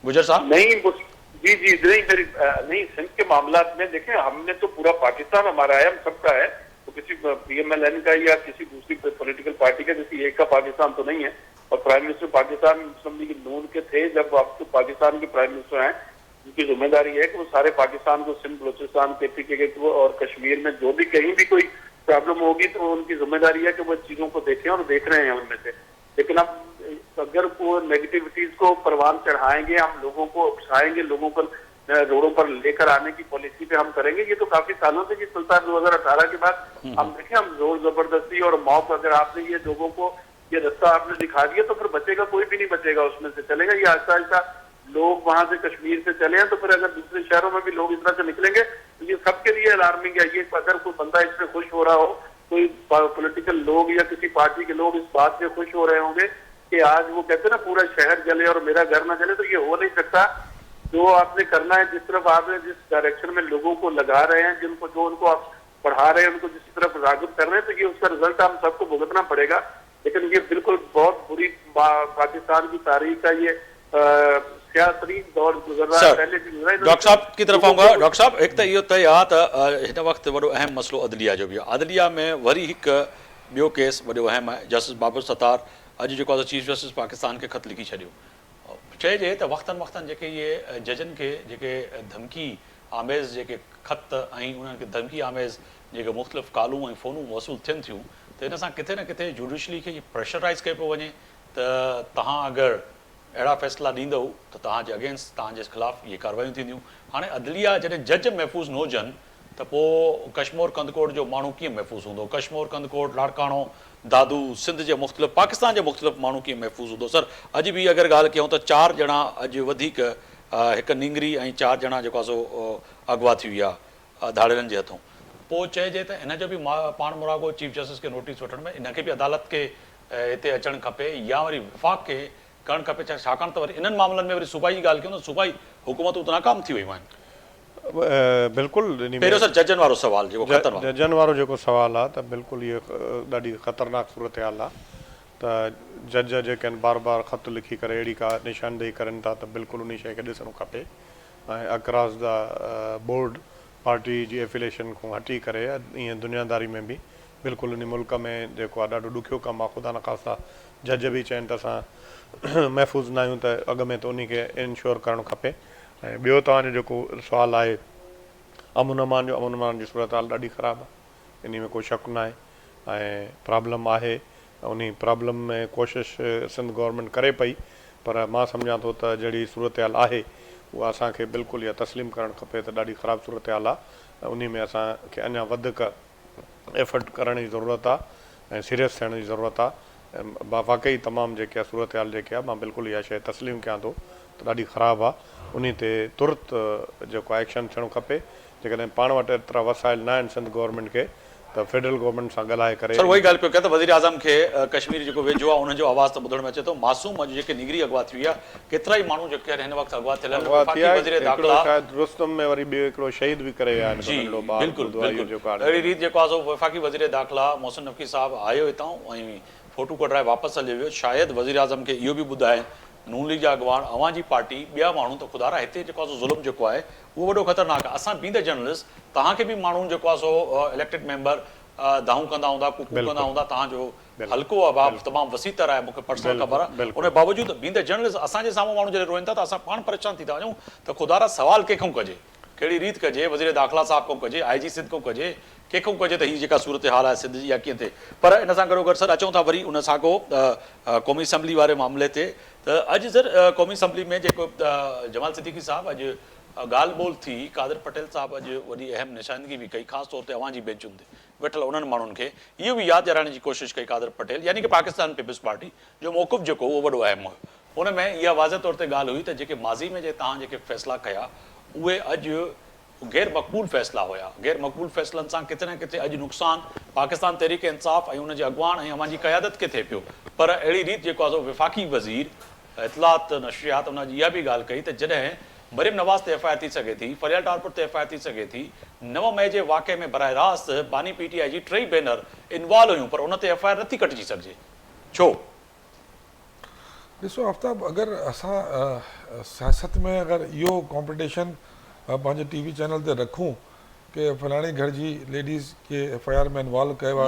Speaker 1: गुजर साहब
Speaker 2: नहीं, जी जी नहीं, सिंध के मामलात में देखें, हमने तो पूरा पाकिस्तान हमारा है, हम सबका है, तो किसी PMLN का या किसी दूसरी पॉलिटिकल पार्टी का किसी एक का पाकिस्तान तो नहीं है। और प्राइम मिनिस्टर पाकिस्तान मुस्लिम लीग नून के थे, जब आप तो पाकिस्तान के प्राइम मिनिस्टर हैं, उनकी जिम्मेदारी है कि वो सारे पाकिस्तान को, सिंध, बलूचिस्तान, KPK को और कश्मीर में जो भी कहीं भी कोई प्रॉब्लम होगी तो उनकी जिम्मेदारी है कि वो चीजों को देखें और देख रहे हैं उनमें से। लेकिन अब अगर वो नेगेटिविटीज को परवान चढ़ाएंगे, हम लोगों को उकसाएंगे, लोगों को रोडों पर लेकर आने की पॉलिसी पे हम करेंगे, ये तो काफी सालों से चलता है। 2018 के बाद हम देखें, हम जोर जबरदस्ती और मौत, अगर आपने ये लोगों को ये रास्ता आपने दिखा दिया तो फिर बचेगा कोई भी नहीं, बचेगा उसमें से चलेगा। ये आहिस्ता आहिस्ता लोग वहां से कश्मीर से चले हैं, तो फिर अगर दूसरे शहरों में भी लोग इस तरह से निकलेंगे तो ये सबके लिए अलार्मिंग है। ये अगर कोई बंदा इससे खुश हो रहा हो, कोई पॉलिटिकल लोग या किसी पार्टी के लोग इस बात से खुश हो रहे होंगे कि आज वो कहते हैं ना पूरा शहर जले और मेरा घर ना जले, तो ये हो नहीं सकता। जो आपने करना है, जिस तरफ आपने जिस डायरेक्शन में लोगों को लगा रहे हैं, जिनको जो उनको आप पढ़ा रहे हैं, उनको जिस तरफ राग़िब कर रहे हैं, तो ये उसका रिजल्ट हम सबको भुगतना पड़ेगा। लेकिन ये बिल्कुल बहुत बुरी पाकिस्तान की तारीख का ये सियासी दौर गुजर रहा है। पहले भी गुजरा है।
Speaker 1: डॉक्टर साहब की तरफ आऊंगा। डॉक्टर साहब, एक तो इहो तय आहे त हिन वक़्तु वॾो अहम मसइलो अदलिया जो बि आहे। अदलिया में वरी हिकु ॿियो केस वॾो अहम आहे, जस्टिस बाबर सत्तार अॼु जेको आहे चीफ जस्टिस पाकिस्तान खे ख़त लिखी छॾियो, चइजे त वक़्तनि वक़्तनि जेके इहे जजनि खे जेके धमकी आमेज़ जेके ख़त ऐं उन्हनि खे धमकी आमेज़ जेके मुख़्तलिफ़ कॉलूं ऐं फ़ोनूं वसूल थियनि थियूं, त हिन सां किथे न किथे जुडिशली खे प्रेशराइज़ कयो पियो वञे त तव्हां अगरि अहिड़ा फ़ैसिला ॾींदव त तव्हांजे अगेंस्ट, तव्हांजे ख़िलाफ़ु इहे कार्रवायूं थींदियूं। हाणे अदलिया जॾहिं जज महफ़ूज़ न हुजनि त पोइ कश्मीर कंदकोट जो माण्हू कीअं महफ़ूज़ हूंदो? कश्मीर कंदकोट, लाड़काणो, दादू, सिंध जे मुख़्तलिफ़, पाकिस्तान जे मुख़्तलिफ़ माण्हू कीअं महफ़ूज़ हूंदो? सर अॼु बि अगरि ॻाल्हि कयूं त 4 ॼणा अॼु वधीक, हिकु निंगरी ऐं 4 ॼणा जेको आहे सो अगवा थी विया धाड़ेलनि जे हथों। पोइ चइजे त हिन जो बि पाण मुरागो चीफ जस्टिस खे नोटिस वठण में इनखे बि अदालत खे हिते अचणु खपे या वरी विफ़ाक़ खे करणु खपे, छाकाणि त वरी इन्हनि मामलनि में वरी सूबाई जी ॻाल्हि कयूं त सूबाई हुकूमतूं त नाकाम थी वियूं आहिनि।
Speaker 3: बिल्कुलु
Speaker 1: पहिरियों सर जजनि वारो सवाल जेको
Speaker 3: जजनि वारो जेको सुवाल आहे त बिल्कुलु इहो ॾाढी ख़तरनाक सूरत हाल आहे त जज जेके आहिनि बार बार ख़त लिखी करे अहिड़ी का निशानदेही करनि था त बिल्कुलु उन शइ खे ॾिसणो खपे ऐं अक्रॉस द बोर्ड पार्टी जी एफिलेशन खां हटी करे ईअं दुनियादारी में बि बिल्कुलु उन मुल्क में जेको आहे ॾाढो ॾुखियो कमु आहे। ख़ुदा न ख़ास्ता जज बि चवनि त असां महफ़ूज़ न आहियूं त अॻ में त उन खे इंश्योर करणु खपे। ऐं ॿियो तव्हांजो जेको सुवालु आहे अमन अमान जी सूरत हाल ॾाढी ख़राबु आहे, इन में को शक न आहे ऐं प्रॉब्लम आहे। उन प्रॉब्लम में कोशिशि सिंध गवर्नमेंट करे पई, पर मां सम्झां थो त जहिड़ी सूरत हाल आहे उहा असांखे बिल्कुलु इहा तस्लीम करणु खपे त ॾाढी ख़राबु सूरत हाल आहे। उन में असांखे अञा वधीक एफर्ट करण जी ज़रूरत आहे ऐं सीरियस थियण जी ज़रूरत आहे। वाक़ई तमामु जेके आहे सूरत हाल जेके आहे मां बिल्कुलु इहा शइ तस्लीम कयां थो त ॾाढी ख़राबु आहे। उन ते तुरत जेको एक्शन थियणु खपे। जेकॾहिं पाण वटि एतिरा वसाइल न आहिनि सिंध गवर्नमेंट खे त फेडरल गवर्नमेंट सां ॻाल्हाए करे।
Speaker 1: सर वही ॻाल्हि पियो कयां त वज़ीर आज़म खे कश्मीर जेको वेझो आहे उनजो आवाज़ त ॿुधण में अचे थो। मासूम अॼु जेके निगरी अगवा थी विया, केतिरा ई माण्हू जेके हिन वक़्तु अगवा थियल आहिनि।
Speaker 3: रुस्तम में वरी ॿियो हिकिड़ो शहीद बि करे विया आहिनि।
Speaker 1: अहिड़ी रीति जेको आहे वफ़ाक़ी वज़ीर दाख़िला मोहसिन नक़वी साहब आयो हितां ऐं फोटू कढाए वापसि हली वियो। शायदि वज़ीर आज़म खे इहो बि ॿुधाए नून लीग जा अॻवान, अवां जी पार्टी, ॿिया माण्हू त ख़ुदा हिते जेको आहे ज़ुल्म जेको आहे उहो वॾो ख़तरनाक आहे। असां बि त जर्नलिस्ट, तव्हांखे बि माण्हू जेको आहे सो इलेक्टेड मेंबर दाऊं कंदा हूंदा, कुकू कंदा हूंदा, तव्हांजो हल्को आहे तमामु वसी तरह आहे, मूंखे पर्सनल ख़बर आहे। उन बावजूदि बि त जर्नलिस्ट असांजे साम्हूं माण्हू जॾहिं रोइनि था त असां पाण परेशान थी था वञूं त ख़ुदा सवाल कंहिंखां कजे, कहिड़ी रीति कजे, वज़ीर दाख़िला साहिब खां कजे, IG सिंध खां कजे, कंहिंखां कजे त हीअ जेका सूरत हाल आहे सिंध जी या कीअं थिए। पर इन सां गॾोगॾु सर अचूं था वरी उन सां को क़ौमी असैम्बली वारे मामले ते। त अॼु सर क़ौमी असैम्बली में जेको जमाल सिद्दीकी साहब अॼु ॻाल्हि ॿोल थी, कादिर पटेल साहब अॼु वॾी अहम निशानगी बि कई, ख़ासि तौर ते अवां जी बेंचुनि ते वेठल उन्हनि माण्हुनि खे इहो बि यादि ॾियारण जी कोशिशि कई कादिर पटेल, यानी कि पाकिस्तान पीपल्स पार्टी जो मौक़िफ़ जेको उहो वॾो अहम हुयो। उन में इहा वाज़ह तौर ते ॻाल्हि हुई त जेके माज़ी में तव्हां जेके फ़ैसिला कया उहे अॼु गैर मक़बूल फ़ैसिला हुया। गैर मक़बूल फ़ैसिलनि सां किथे न किथे अॼु नुक़सानु पाकिस्तान तहरीक इंसाफ़ ऐं उनजे अॻवान ऐं अवां जी क़यादत खे थिए पियो। पर अहिड़ी रीति जेको आहे वफ़ाक़ी वज़ीर इतलात नशरियात उन जी इहा बि ॻाल्हि कई त जॾहिं मरियम नवाज़ ते FIR थी सघे थी, फरियाल टारपुर ते FIR थी सघे थी, 9 मई जे वाक़े में बराह रास्त बानी PTI जी 3 भेनर इन्वॉल्व हुयूं, पर उन ते FIR नथी कटिजी सघिजे, छो?
Speaker 4: ॾिसो आफ्ताब, अगरि असां सियासत में अगरि इहो कॉम्पिटिशन पंहिंजे TV चैनल ते रखूं कि फलाणे घर जी लेडीज़ के FIR में इन्वॉल्व कयो आहे,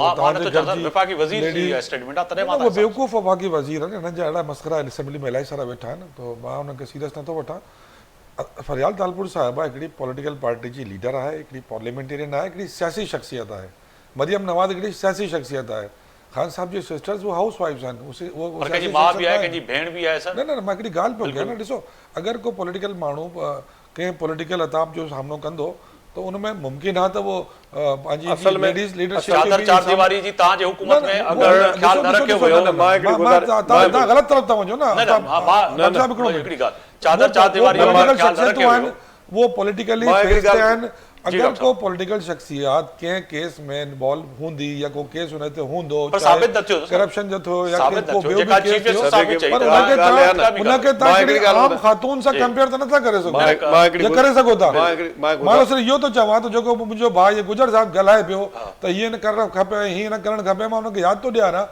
Speaker 4: वो बेवकूफ़ वफ़ाक़ी वज़ीर आहिनि, हिननि जा अहिड़ा मस्ख़रा असेंबली में इलाही सारा वेठा आहिनि, त मां हुनखे सीरियस नथो वठां। फरियाल तालपुर साहिबा हिकिड़ी पॉलिटिकल पार्टी जी लीडर आहे, हिकिड़ी पार्लियामेंटेरियन आहे, हिकिड़ी सियासी शख़्सियत आहे। मरियम नवाज़ हिकिड़ी सियासी शख़्सियत आहे। ख़ान साहब जी सिस्टर्स वो हाउस वाइफ्स आहिनि, न न मां हिकिड़ी ॻाल्हि पियो कयां न। ॾिसो, अगरि को पॉलिटिकल माण्हू कंहिं पॉलिटिकल अताब जो सामनो कंदो त उनमें मुमकिन आहे त वो पंहिंजी लेडीज़ लीडरशिप
Speaker 1: चारदीवारी जी तव्हांजे हुकूमत में अगरि ख़्याल न रखियो वियो,
Speaker 4: तव्हां ग़लति तरफ़ था वञो न। चादर वो पॉलिटिकली आहिनि। अगर को पॉलिटिकल शख्सियत कंहिं केस में इन्वॉल्व हूंदी या को केस हुन ते हूंदो, करप्शन जो थियो या को ॿियो बि केस थियो, पर उनखे तव्हां हिकिड़ी आम ख़ातून सां कंपेयर त नथा करे सघो, या करे सघो था। मां सिर्फ़ु इहो थो चवां त जेको मुंहिंजो भाउ गुजर साहिबु ॻाल्हाए पियो त हीअं न करणु खपे, हीअं न करणु खपे, मां हुनखे यादि थो ॾियारां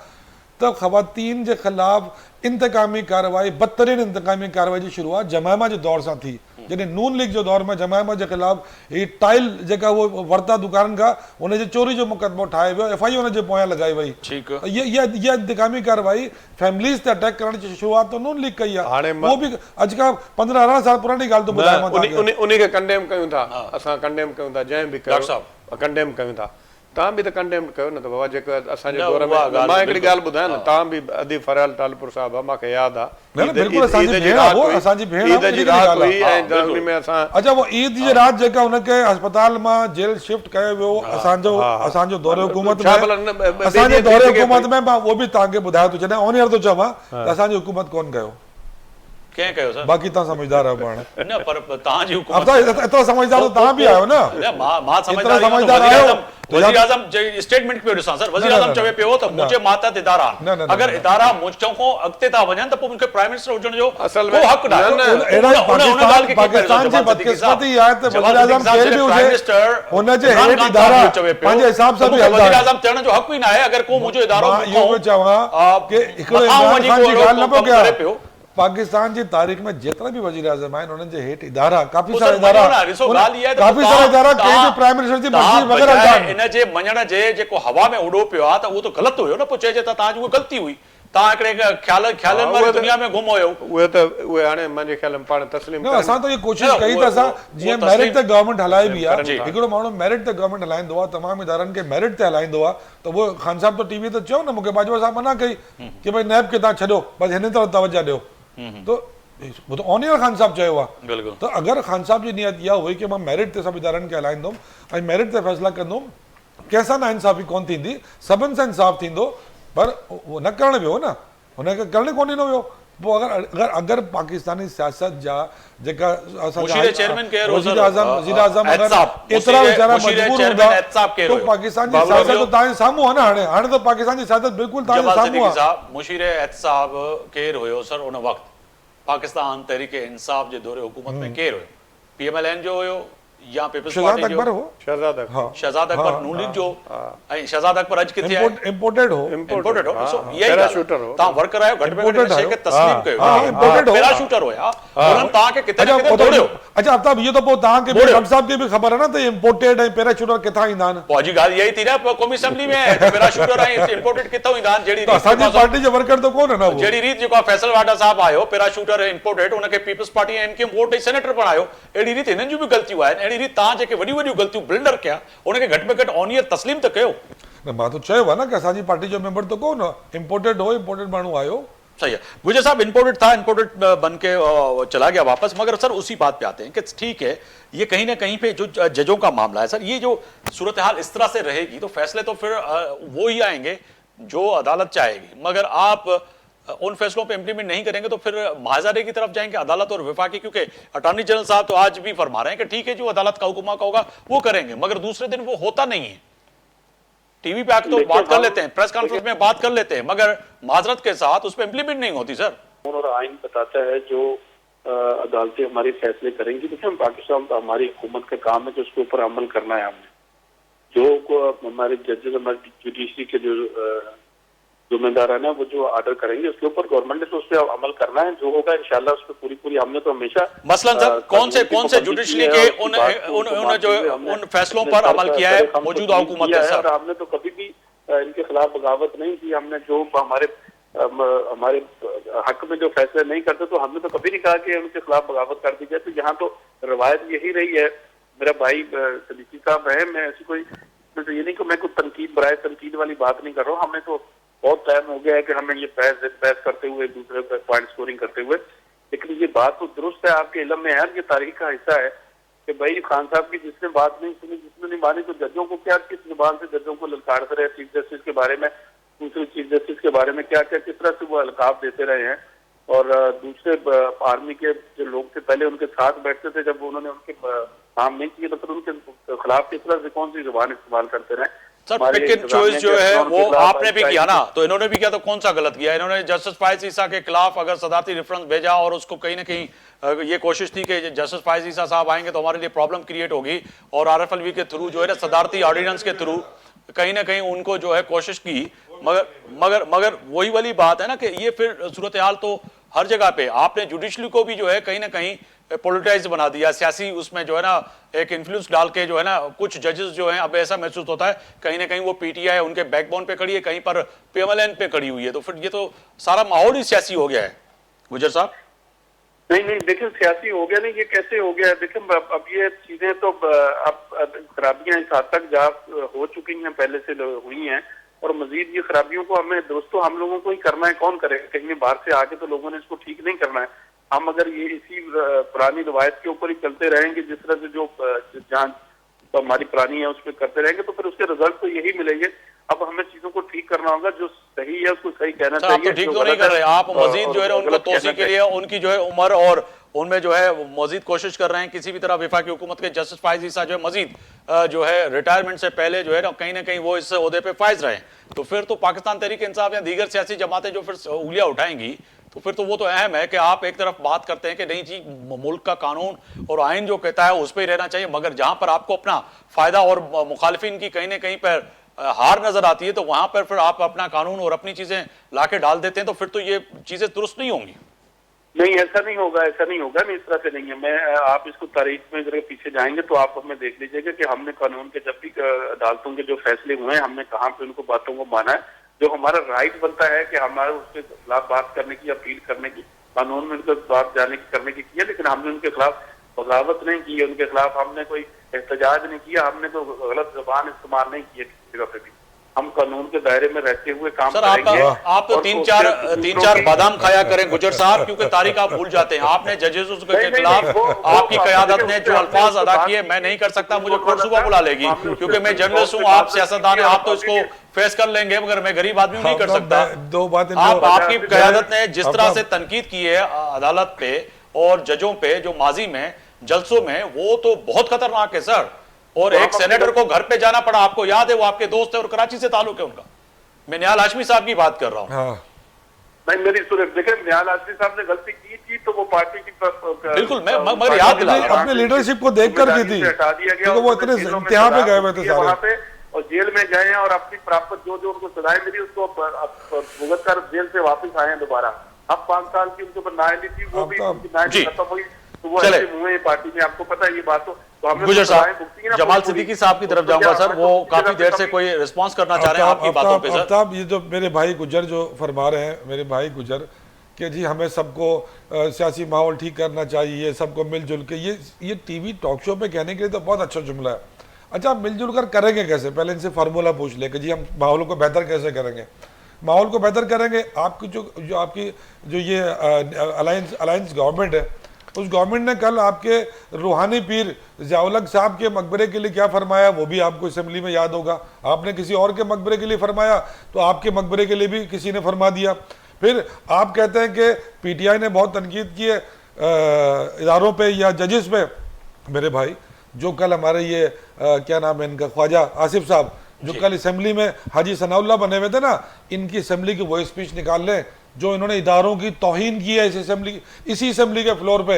Speaker 4: त ख़वातीन जे ख़िलाफ़ इंतकामी कार्रवाई, बदतरीन इंतकामी कार्रवाई जी शुरूआत जमायमा जे दौर सां थी। जॾहिं नून लीग जो दौर में जमायमा जे ख़िलाफ़ ही टाइल जेका उहो वरिता दुकाननि खां, हुनजे चोरी जो मुक़दमो ठाहे वियो, FIR हुनजे पोयां लॻाई वई। इहा इंतकामी कार्रवाई फैमिलीज़ ते अटैक करण जी शुरूआत त नून लीग कई आहे। उहो बि अॼु खां 15-18 साल पुरानी ॻाल्हि थो ॿुधायां।
Speaker 3: उनखे कंडेम कयूं था, असां कंडेम कयूं था, जंहिं बि कंडेम कयूं था। तव्हां बि त कंडेम कयो न त बाबा, जेको असांजे दौर में मां हिकिड़ी ॻाल्हि ॿुधायां न, तव्हां बि अदी फरियाल तालपुर साहिब आहे, मूंखे यादि आहे अच्छा वो ईद जी राति जेका हुनखे अस्पताल मां जेल शिफ्ट कयो वियो, असांजो दौरे हुकूमत में, असांजे दौरे हुकूमत में मां उहो बि तव्हांखे ॿुधायो थो छॾियां, ऑन एयर थो चवां त असांजी हुकूमत कोन कयो।
Speaker 1: कंहिं कयो सर?
Speaker 4: बाक़ी तव्हां समझदार आहियो पाण।
Speaker 1: न पर तव्हांजी हुकूमत
Speaker 4: एतिरो समझदार तव्हां बि आहियो न।
Speaker 1: मां समझदार आहियो। वज़ीर आज़म जे स्टेटमेंट पियो ॾिसां सर, वज़ीर आज़म चवे पियो त मुंहिंजे मातहत इदारा, अगरि इदारा मुंहिंजो खां अॻिते था वञनि त पोइ मूंखे प्राइम मिनिस्टर हुजण जो को हक़ न आहे।
Speaker 4: पाकिस्तान जी बदकिस्मती आहे त वज़ीर आज़म केर बि हुजे हुनजे हेठि इदारा पंहिंजे हिसाब सां बि हलंदा।
Speaker 1: वज़ीर आज़म थियण जो हक़ ई न आहे। अगरि को मुंहिंजो इदारो
Speaker 4: इहो पियो चवां कि हिकिड़ो इमरान ख़ान जी ॻाल्हि न पियो कयां। पाकिस्तान जी तारीख़ में जेतिरा भी वज़ीर आज़म आहिनि उन्हनि जे हेठि इदारा, काफ़ी सारा इदारा कंहिं बि प्राइम मिनिस्टर जी मर्ज़ी वग़ैरह
Speaker 1: इन जे मञण जे जेको हवा में उॾो पियो आहे त उहो त ग़लति हुयो न। पोइ चइजे त तव्हांजी उहा ग़लती हुई, तव्हां हिकिड़े ख़्यालनि वारी दुनिया में घुम हुयो।
Speaker 3: उहे त उहे हाणे मुंहिंजे ख्याल में पाण तस्लीम
Speaker 4: न असां त इहा कोशिशि कई त असां जीअं मेरिट ते गवर्नमेंट हलाए बि आहे, हिकिड़ो माण्हू मेरिट ते गवर्नमेंट हलाईंदो आहे, तमामु इदारनि खे मेरिट ते हलाईंदो आहे, त उहो ख़ान साहब त टीवी ते चयो न, मूंखे बाजवा साहब मना कई कि भई नैब खे तव्हां छॾियो, बसि हिन तरफ़ तवजो ॾियो। त वो तो ऑनियर ख़ान साहब चयो आहे। त अगरि ख़ान साहब जी नियत इहा हुई कि मां मेरिट ते सभु इदारनि खे हलाईंदुमि ऐं मेरिट ते फ़ैसिला कंदुमि, कंहिंसां ना इंसाफ़ी कोन थींदी, सभिनि सां इंसाफ़ थींदो, पर उहो न करणु वियो न, हुनखे करणु कोन ॾिनो वियो। पोइ अगरि पाकिस्तानी सियासत जा जेका वज़ीर आज़म एतिरा वीचारा मजबूर हूंदा तो पाकिस्तान जी सियासत तव्हांजे साम्हूं आहे न। हाणे त पाकिस्तान जी सियासत बिल्कुलु तव्हांजे साम्हूं आहे।
Speaker 1: मुशीर एहतसाब केरु हुयो सर उन वक़्तु पाकिस्तान तहरीक इंसाफ जे दौरे हुकूमत में केरु हुयो? PMLN जो हुयो या पीपल्स पार्टी जो? शहजाद अकबर नून लीग जो। ऐं शहजाद अकबर अॼु किथे आहे?
Speaker 4: इंपोर्टेड हो।
Speaker 1: सो इहा पैराशूटर हो। तव्हां वर्कर आहियो, घटि में घटि हिन शइ खे तस्लीम कयो। इंपोर्टेड पैराशूटर हुया, उन्हनि तव्हांखे किथे न किथे तोड़ियो।
Speaker 4: अच्छा आफ्ताब, इहो त पोइ तव्हांखे डॉक्टर साहब खे बि ख़बर आहे न त इंपोर्टेड ऐं पैराशूटर किथां ईंदा आहिनि।
Speaker 1: पोइ अॼु ॻाल्हि इहा ई थी न क़ौमी असेंबली में पैराशूटर ऐं इंपोर्टेड किथां ईंदा आहिनि। जहिड़ी
Speaker 4: असांजी पार्टी जो वर्कर त कोन न,
Speaker 1: जहिड़ी रीत जेको फैसल वाडा साहब आयो पैराशूटर इंपोर्टेड, उनखे पीपल्स पार्टी ऐं MKM वोट ॾेई सेनेटर बणायो। अहिड़ी रीति हिननि जूं बि ग़लतियूं आहिनि। अहिड़ी रीति तव्हां जेके वॾियूं वॾियूं ग़लतियूं बिल्डर कया, उनखे घटि में घटि ऑनियर तस्लीम त कयो
Speaker 4: न। मां तो चयो आहे न कि असांजी पार्टी जो मेंबर तो कोन, इंपोर्टेड हो, इंपोर्टेड माण्हू आयो।
Speaker 1: सही है। गुजर साहब इंपोर्टेड था, इंपोर्टेड बन के चला गया वापस। मगर सर उसी बात पे आते हैं कि ठीक है, ये कहीं ना कहीं पे जो जजों का मामला है सर, ये जो सूरत हाल इस तरह से रहेगी तो फैसले तो फिर वो ही आएंगे जो अदालत चाहेगी। मगर आप उन फैसलों पे इम्प्लीमेंट नहीं करेंगे तो फिर मुआवजे की तरफ जाएंगे अदालत और विफाकी, क्योंकि अटॉर्नी जनरल साहब तो आज भी फरमा रहे हैं कि ठीक है जो अदालत का हुक्म होगा वो करेंगे, मगर दूसरे दिन वो होता नहीं है। टीवी पे आके तो बात कर लेते हैं, प्रेस कॉन्फ्रेंस में बात कर लेते हैं, मगर माजरत के साथ उस पर इम्प्लीमेंट नहीं होती सर।
Speaker 2: और आइन बताता है जो अदालतें हमारे फैसले करेंगी। देखिए, हम पाकिस्तान हमारी हुकूमत का काम है कि उसके ऊपर अमल करना है। हमने जो हमारे जजेस, हमारे जुडिशरी के जो जिम्मेदार है ना, वो जो ऑर्डर करेंगे उसके ऊपर गवर्नमेंट ने तो उस पर अमल करना है। जो होगा इंशाल्लाह उस पर पूरी हमने तो हमेशा
Speaker 1: मसलन सर कौन से जुडिशरी के उन फैसलों पर अमल किया है मौजूदा हुकूमत ने सर?
Speaker 2: हमने तो कभी भी इनके खिलाफ बगावत नहीं की। हमने जो हमारे हक में जो फैसले नहीं करते तो हमने तो कभी नहीं कहा कि उनके खिलाफ बगावत कर दी जाए। तो यहाँ तो रवायत यही रही है। मेरा भाई सदीकी साहब है, मैं ऐसी कोई तो ये नहीं कि मैं कोई तनकीद वाली बात नहीं कर रहा हूँ। हमें तो बहुत टाइम हो गया है कि हमें ये बहस करते हुए, दूसरे पर पॉइंट स्कोरिंग करते हुए। लेकिन ये बात तो दुरुस्त है, आपके इल्म में है, ये तारीख का हिस्सा है कि भाई खान साहब की जिसने बात नहीं सुनी, जिसने नहीं मानी, तो जजों को क्या, किस जुबान से जजों को ललकारते रहे, चीफ जस्टिस के बारे में, दूसरे चीफ जस्टिस के बारे में क्या क्या किस तरह से वो अलकाब देते रहे हैं। और दूसरे आर्मी के जो लोग थे पहले उनके साथ बैठते थे, जब उन्होंने उनके काम नहीं किए तो फिर उनके खिलाफ किस तरह से कौन सी जुबान इस्तेमाल करते रहे।
Speaker 1: सर पिक एंड चॉइस जो है वो आपने भी किया ना, तो इन्होंने भी किया, तो कौन सा गलत किया? इन्होंने जस्टिस फायज ईसा के खिलाफ अगर सदारती रेफरेंस भेजा और उसको कहीं ना कहीं ये कोशिश थी कि जस्टिस फायज ईसा साहब आएंगे तो हमारे लिए प्रॉब्लम क्रिएट होगी, और RF अलवी के थ्रू जो है ना सदारती ऑर्डिनेंस के थ्रू कहीं ना कहीं उनको जो है कोशिश की। मगर वही वाली बात है ना कि ये फिर सूरत हाल तो हर जगह पे आपने जुडिशरी को भी जो है कहीं ना कहीं पॉलिटाइज बना दिया, सियासी उसमें जो है ना एक इन्फ्लुएंस डाल के जो है ना कुछ जजेस जो हैं अब ऐसा महसूस होता है कहीं ना कहीं वो PTI उनके बैकबोन पे खड़ी है, कहीं पर PMLN पे खड़ी हुई है। तो फिर ये तो सारा माहौल ही सियासी हो गया है। गुजर साहब
Speaker 2: नहीं देखिए, सियासी हो गया नहीं, ये कैसे हो गया है? देखिए अब ये चीजें तो अब खराबियां इस हद तक जा हो चुकी हैं, पहले से हुई हैं, और मजीद ये खराबियों को हमें दोस्तों हम लोगों को ही करना है। कौन करेगा? कहीं बाहर से आके तो लोगों ने इसको ठीक नहीं करना है। हम अगर ये इसी पुरानी रवायत के ऊपर ही चलते रहेंगे, जिस तरह से जो जहाँ तो हमारी पुरानी है उस पर करते रहेंगे, तो फिर उसके रिजल्ट तो यही मिलेंगे। अब हमें चीजों को ठीक करना होगा, जो सही है उसको सही कहना चाहिए।
Speaker 1: आप तो ठीक तो नहीं कर रहे, आप मजीद जो है उनको तोसी के लिए उनकी जो है उम्र और उनमें जो है मजीद कोशिश कर रहे हैं किसी भी तरह वफाकी हुकूमत के जस्टिस फायज ईसा जो है मजीद जो है रिटायरमेंट से पहले जो है ना कहीं ना कहीं वो इस ओहदे पे फायज रहे। तो फिर तो पाकिस्तान तहरीक इंसाफ या दीगर सियासी जमातें जो फिर उंगलियां उठाएंगी, तो फिर तो वो तो अहम है कि आप एक तरफ बात करते हैं कि नहीं जी मुल्क का कानून और आइन जो कहता है उस पर ही रहना चाहिए, मगर जहां पर आपको अपना फायदा और मुखालिफिन की कहीं ना कहीं पर हार नजर आती है तो वहां पर फिर आप अपना कानून और अपनी चीजें लाके डाल देते हैं, तो फिर तो ये चीजें दुरुस्त नहीं होंगी।
Speaker 2: नहीं, ऐसा नहीं होगा, ऐसा नहीं होगा, नहीं इस तरह से नहीं है। मैं आप इसको तारीख में अगर पीछे जाएंगे तो आप हमें देख लीजिएगा कि हमने कानून के जब भी अदालतों के जो फैसले हुए हैं, हमने कहाँ पे उनको बातों को माना है, जो हमारा राइट बनता है कि हमारे उसके खिलाफ बात करने की, अपील करने की, कानून में उनके बात जाने की करने की किया, लेकिन हमने उनके खिलाफ बगावत नहीं की, उनके खिलाफ हमने कोई एहतजाज नहीं किया, हमने कोई गलत जबान इस्तेमाल नहीं किया किसी जगह पे भी। हम कानून के दायरे में रहते हुए काम
Speaker 1: सर
Speaker 2: करेंगे।
Speaker 1: आप तो
Speaker 2: और
Speaker 1: तीन
Speaker 2: दूसरों
Speaker 1: चार
Speaker 2: की-
Speaker 1: बादाम खाया करें गुजर साहब, क्योंकि तारीख आप भूल जाते हैं। आपने जजेस के
Speaker 2: नहीं,
Speaker 1: खिलाफ
Speaker 2: नहीं, वो
Speaker 1: आपकी क़यादत ने जो
Speaker 2: आपने
Speaker 1: अल्फाज
Speaker 2: उससे
Speaker 1: अदा
Speaker 2: बात
Speaker 1: किए, मैं
Speaker 2: की।
Speaker 1: नहीं कर सकता, मुझे
Speaker 2: वो
Speaker 1: कोर्ट सुबह बुला लेगी,
Speaker 2: आपने उससे
Speaker 1: क्योंकि मैं जर्नलिस्ट हूँ,
Speaker 2: बात
Speaker 1: आप
Speaker 2: की,
Speaker 1: सियासतदान हैं, आप तो इसको
Speaker 2: देखिए,
Speaker 1: फेस कर लेंगे, मगर मैं गरीब आदमी नहीं कर सकता।
Speaker 4: दो बातें
Speaker 1: आप आपकी
Speaker 2: मैं-
Speaker 1: क़यादत ने जिस तरह
Speaker 4: अपना-
Speaker 1: से तनकीद की है अदालत पे और जजों पे जो माजी में जलसों में, वो तो बहुत खतरनाक है सर। और
Speaker 2: तो
Speaker 1: एक
Speaker 2: आप
Speaker 1: सेनेटर
Speaker 2: अपने-
Speaker 1: को घर पे जाना पड़ा, आपको याद है, वो आपके दोस्त है और कराची से ताल्लुक है उनका। मैं निहाल हाशमी साहब की बात कर रहा हूँ।
Speaker 4: हाँ
Speaker 2: नहीं, मेरी सूरत देखें, निहाल हाशमी साहब ने गलती की थी तो वो पार्टी की
Speaker 1: बिल्कुल, मैं मगर याद दिला रहा हूं।
Speaker 4: अपने लीडरशिप को देखकर की थी,
Speaker 2: हटा दिया गया,
Speaker 4: क्योंकि वो
Speaker 2: उन्होंने
Speaker 4: इतने
Speaker 2: जेलों में
Speaker 4: इंतहा पे
Speaker 2: सजा
Speaker 4: गए हुए थे
Speaker 2: भुगती है
Speaker 4: सारे।
Speaker 2: वहाँ पे, और जेल में गए हैं और अपनी प्राप्त जो जो उनको सजाएं मिली उसको भुगत कर जेल से वापस आए हैं दोबारा। अब 5 साल की उनके ऊपर नाअहली थी, वो
Speaker 4: अब
Speaker 2: भी
Speaker 4: तो-
Speaker 2: उनकी नाअहली
Speaker 1: जी।
Speaker 2: खत्म हुई, तो वो
Speaker 1: चले।
Speaker 2: ऐसे हुए पार्टी में, आपको पता है ये बात। तो हमने
Speaker 1: गुजर
Speaker 2: तो सजाएं
Speaker 1: साहब,
Speaker 2: भुगती है ना
Speaker 1: जमाल
Speaker 2: पूरी।
Speaker 1: सिद्दीकी साहब की तरफ
Speaker 2: उसको
Speaker 1: जाऊंगा
Speaker 2: क्या
Speaker 1: सर,
Speaker 2: हमने
Speaker 1: वो
Speaker 2: तो
Speaker 1: काफी
Speaker 2: जगह
Speaker 1: देर
Speaker 2: पे
Speaker 1: से
Speaker 2: कभी-
Speaker 1: कोई रिस्पांस करना चाह रहे हैं आपकी बातों पे सर।
Speaker 4: आफ्ताब, ये जो मेरे भाई गुजर जो फरमा रहे हैं, मेरे भाई गुजर कि जी हमें सबको सियासी माहौल ठीक करना चाहिए, सबको मिलजुल के, ये टीवी टॉक शो पे कहने के लिए तो बहुत अच्छा जुमला है। अच्छा, आप मिलजुल कर करेंगे कैसे? पहले इनसे फार्मूला पूछ ले कि जी हम माहौल को बेहतर कैसे करेंगे। माहौल को बेहतर करेंगे, आपकी जो आपकी जो ये अलायंस गवर्नमेंट है, उस गवर्नमेंट ने कल आपके रूहानी पीर ज़ियाउल हक साहब के मकबरे के लिए क्या फरमाया, वो भी आपको असेंबली में याद होगा। आपने किसी और के मकबरे के लिए फरमाया तो आपके मकबरे के लिए भी किसी ने फरमा दिया। फिर आप कहते हैं कि पीटीआई ने बहुत तनकीद की है इदारों पे या जजेस पे। मेरे भाई, जो कल हमारे ये क्या नाम है इनका, ख्वाजा आसिफ साहब, जो कल असेंबली में हाजी सनाउल्लाह बने हुए थे ना, इनकी असेंबली की वो स्पीच निकाल लें जो इन्होंने इदारों की तौहीन की है इसी असेंबली के फ्लोर पे।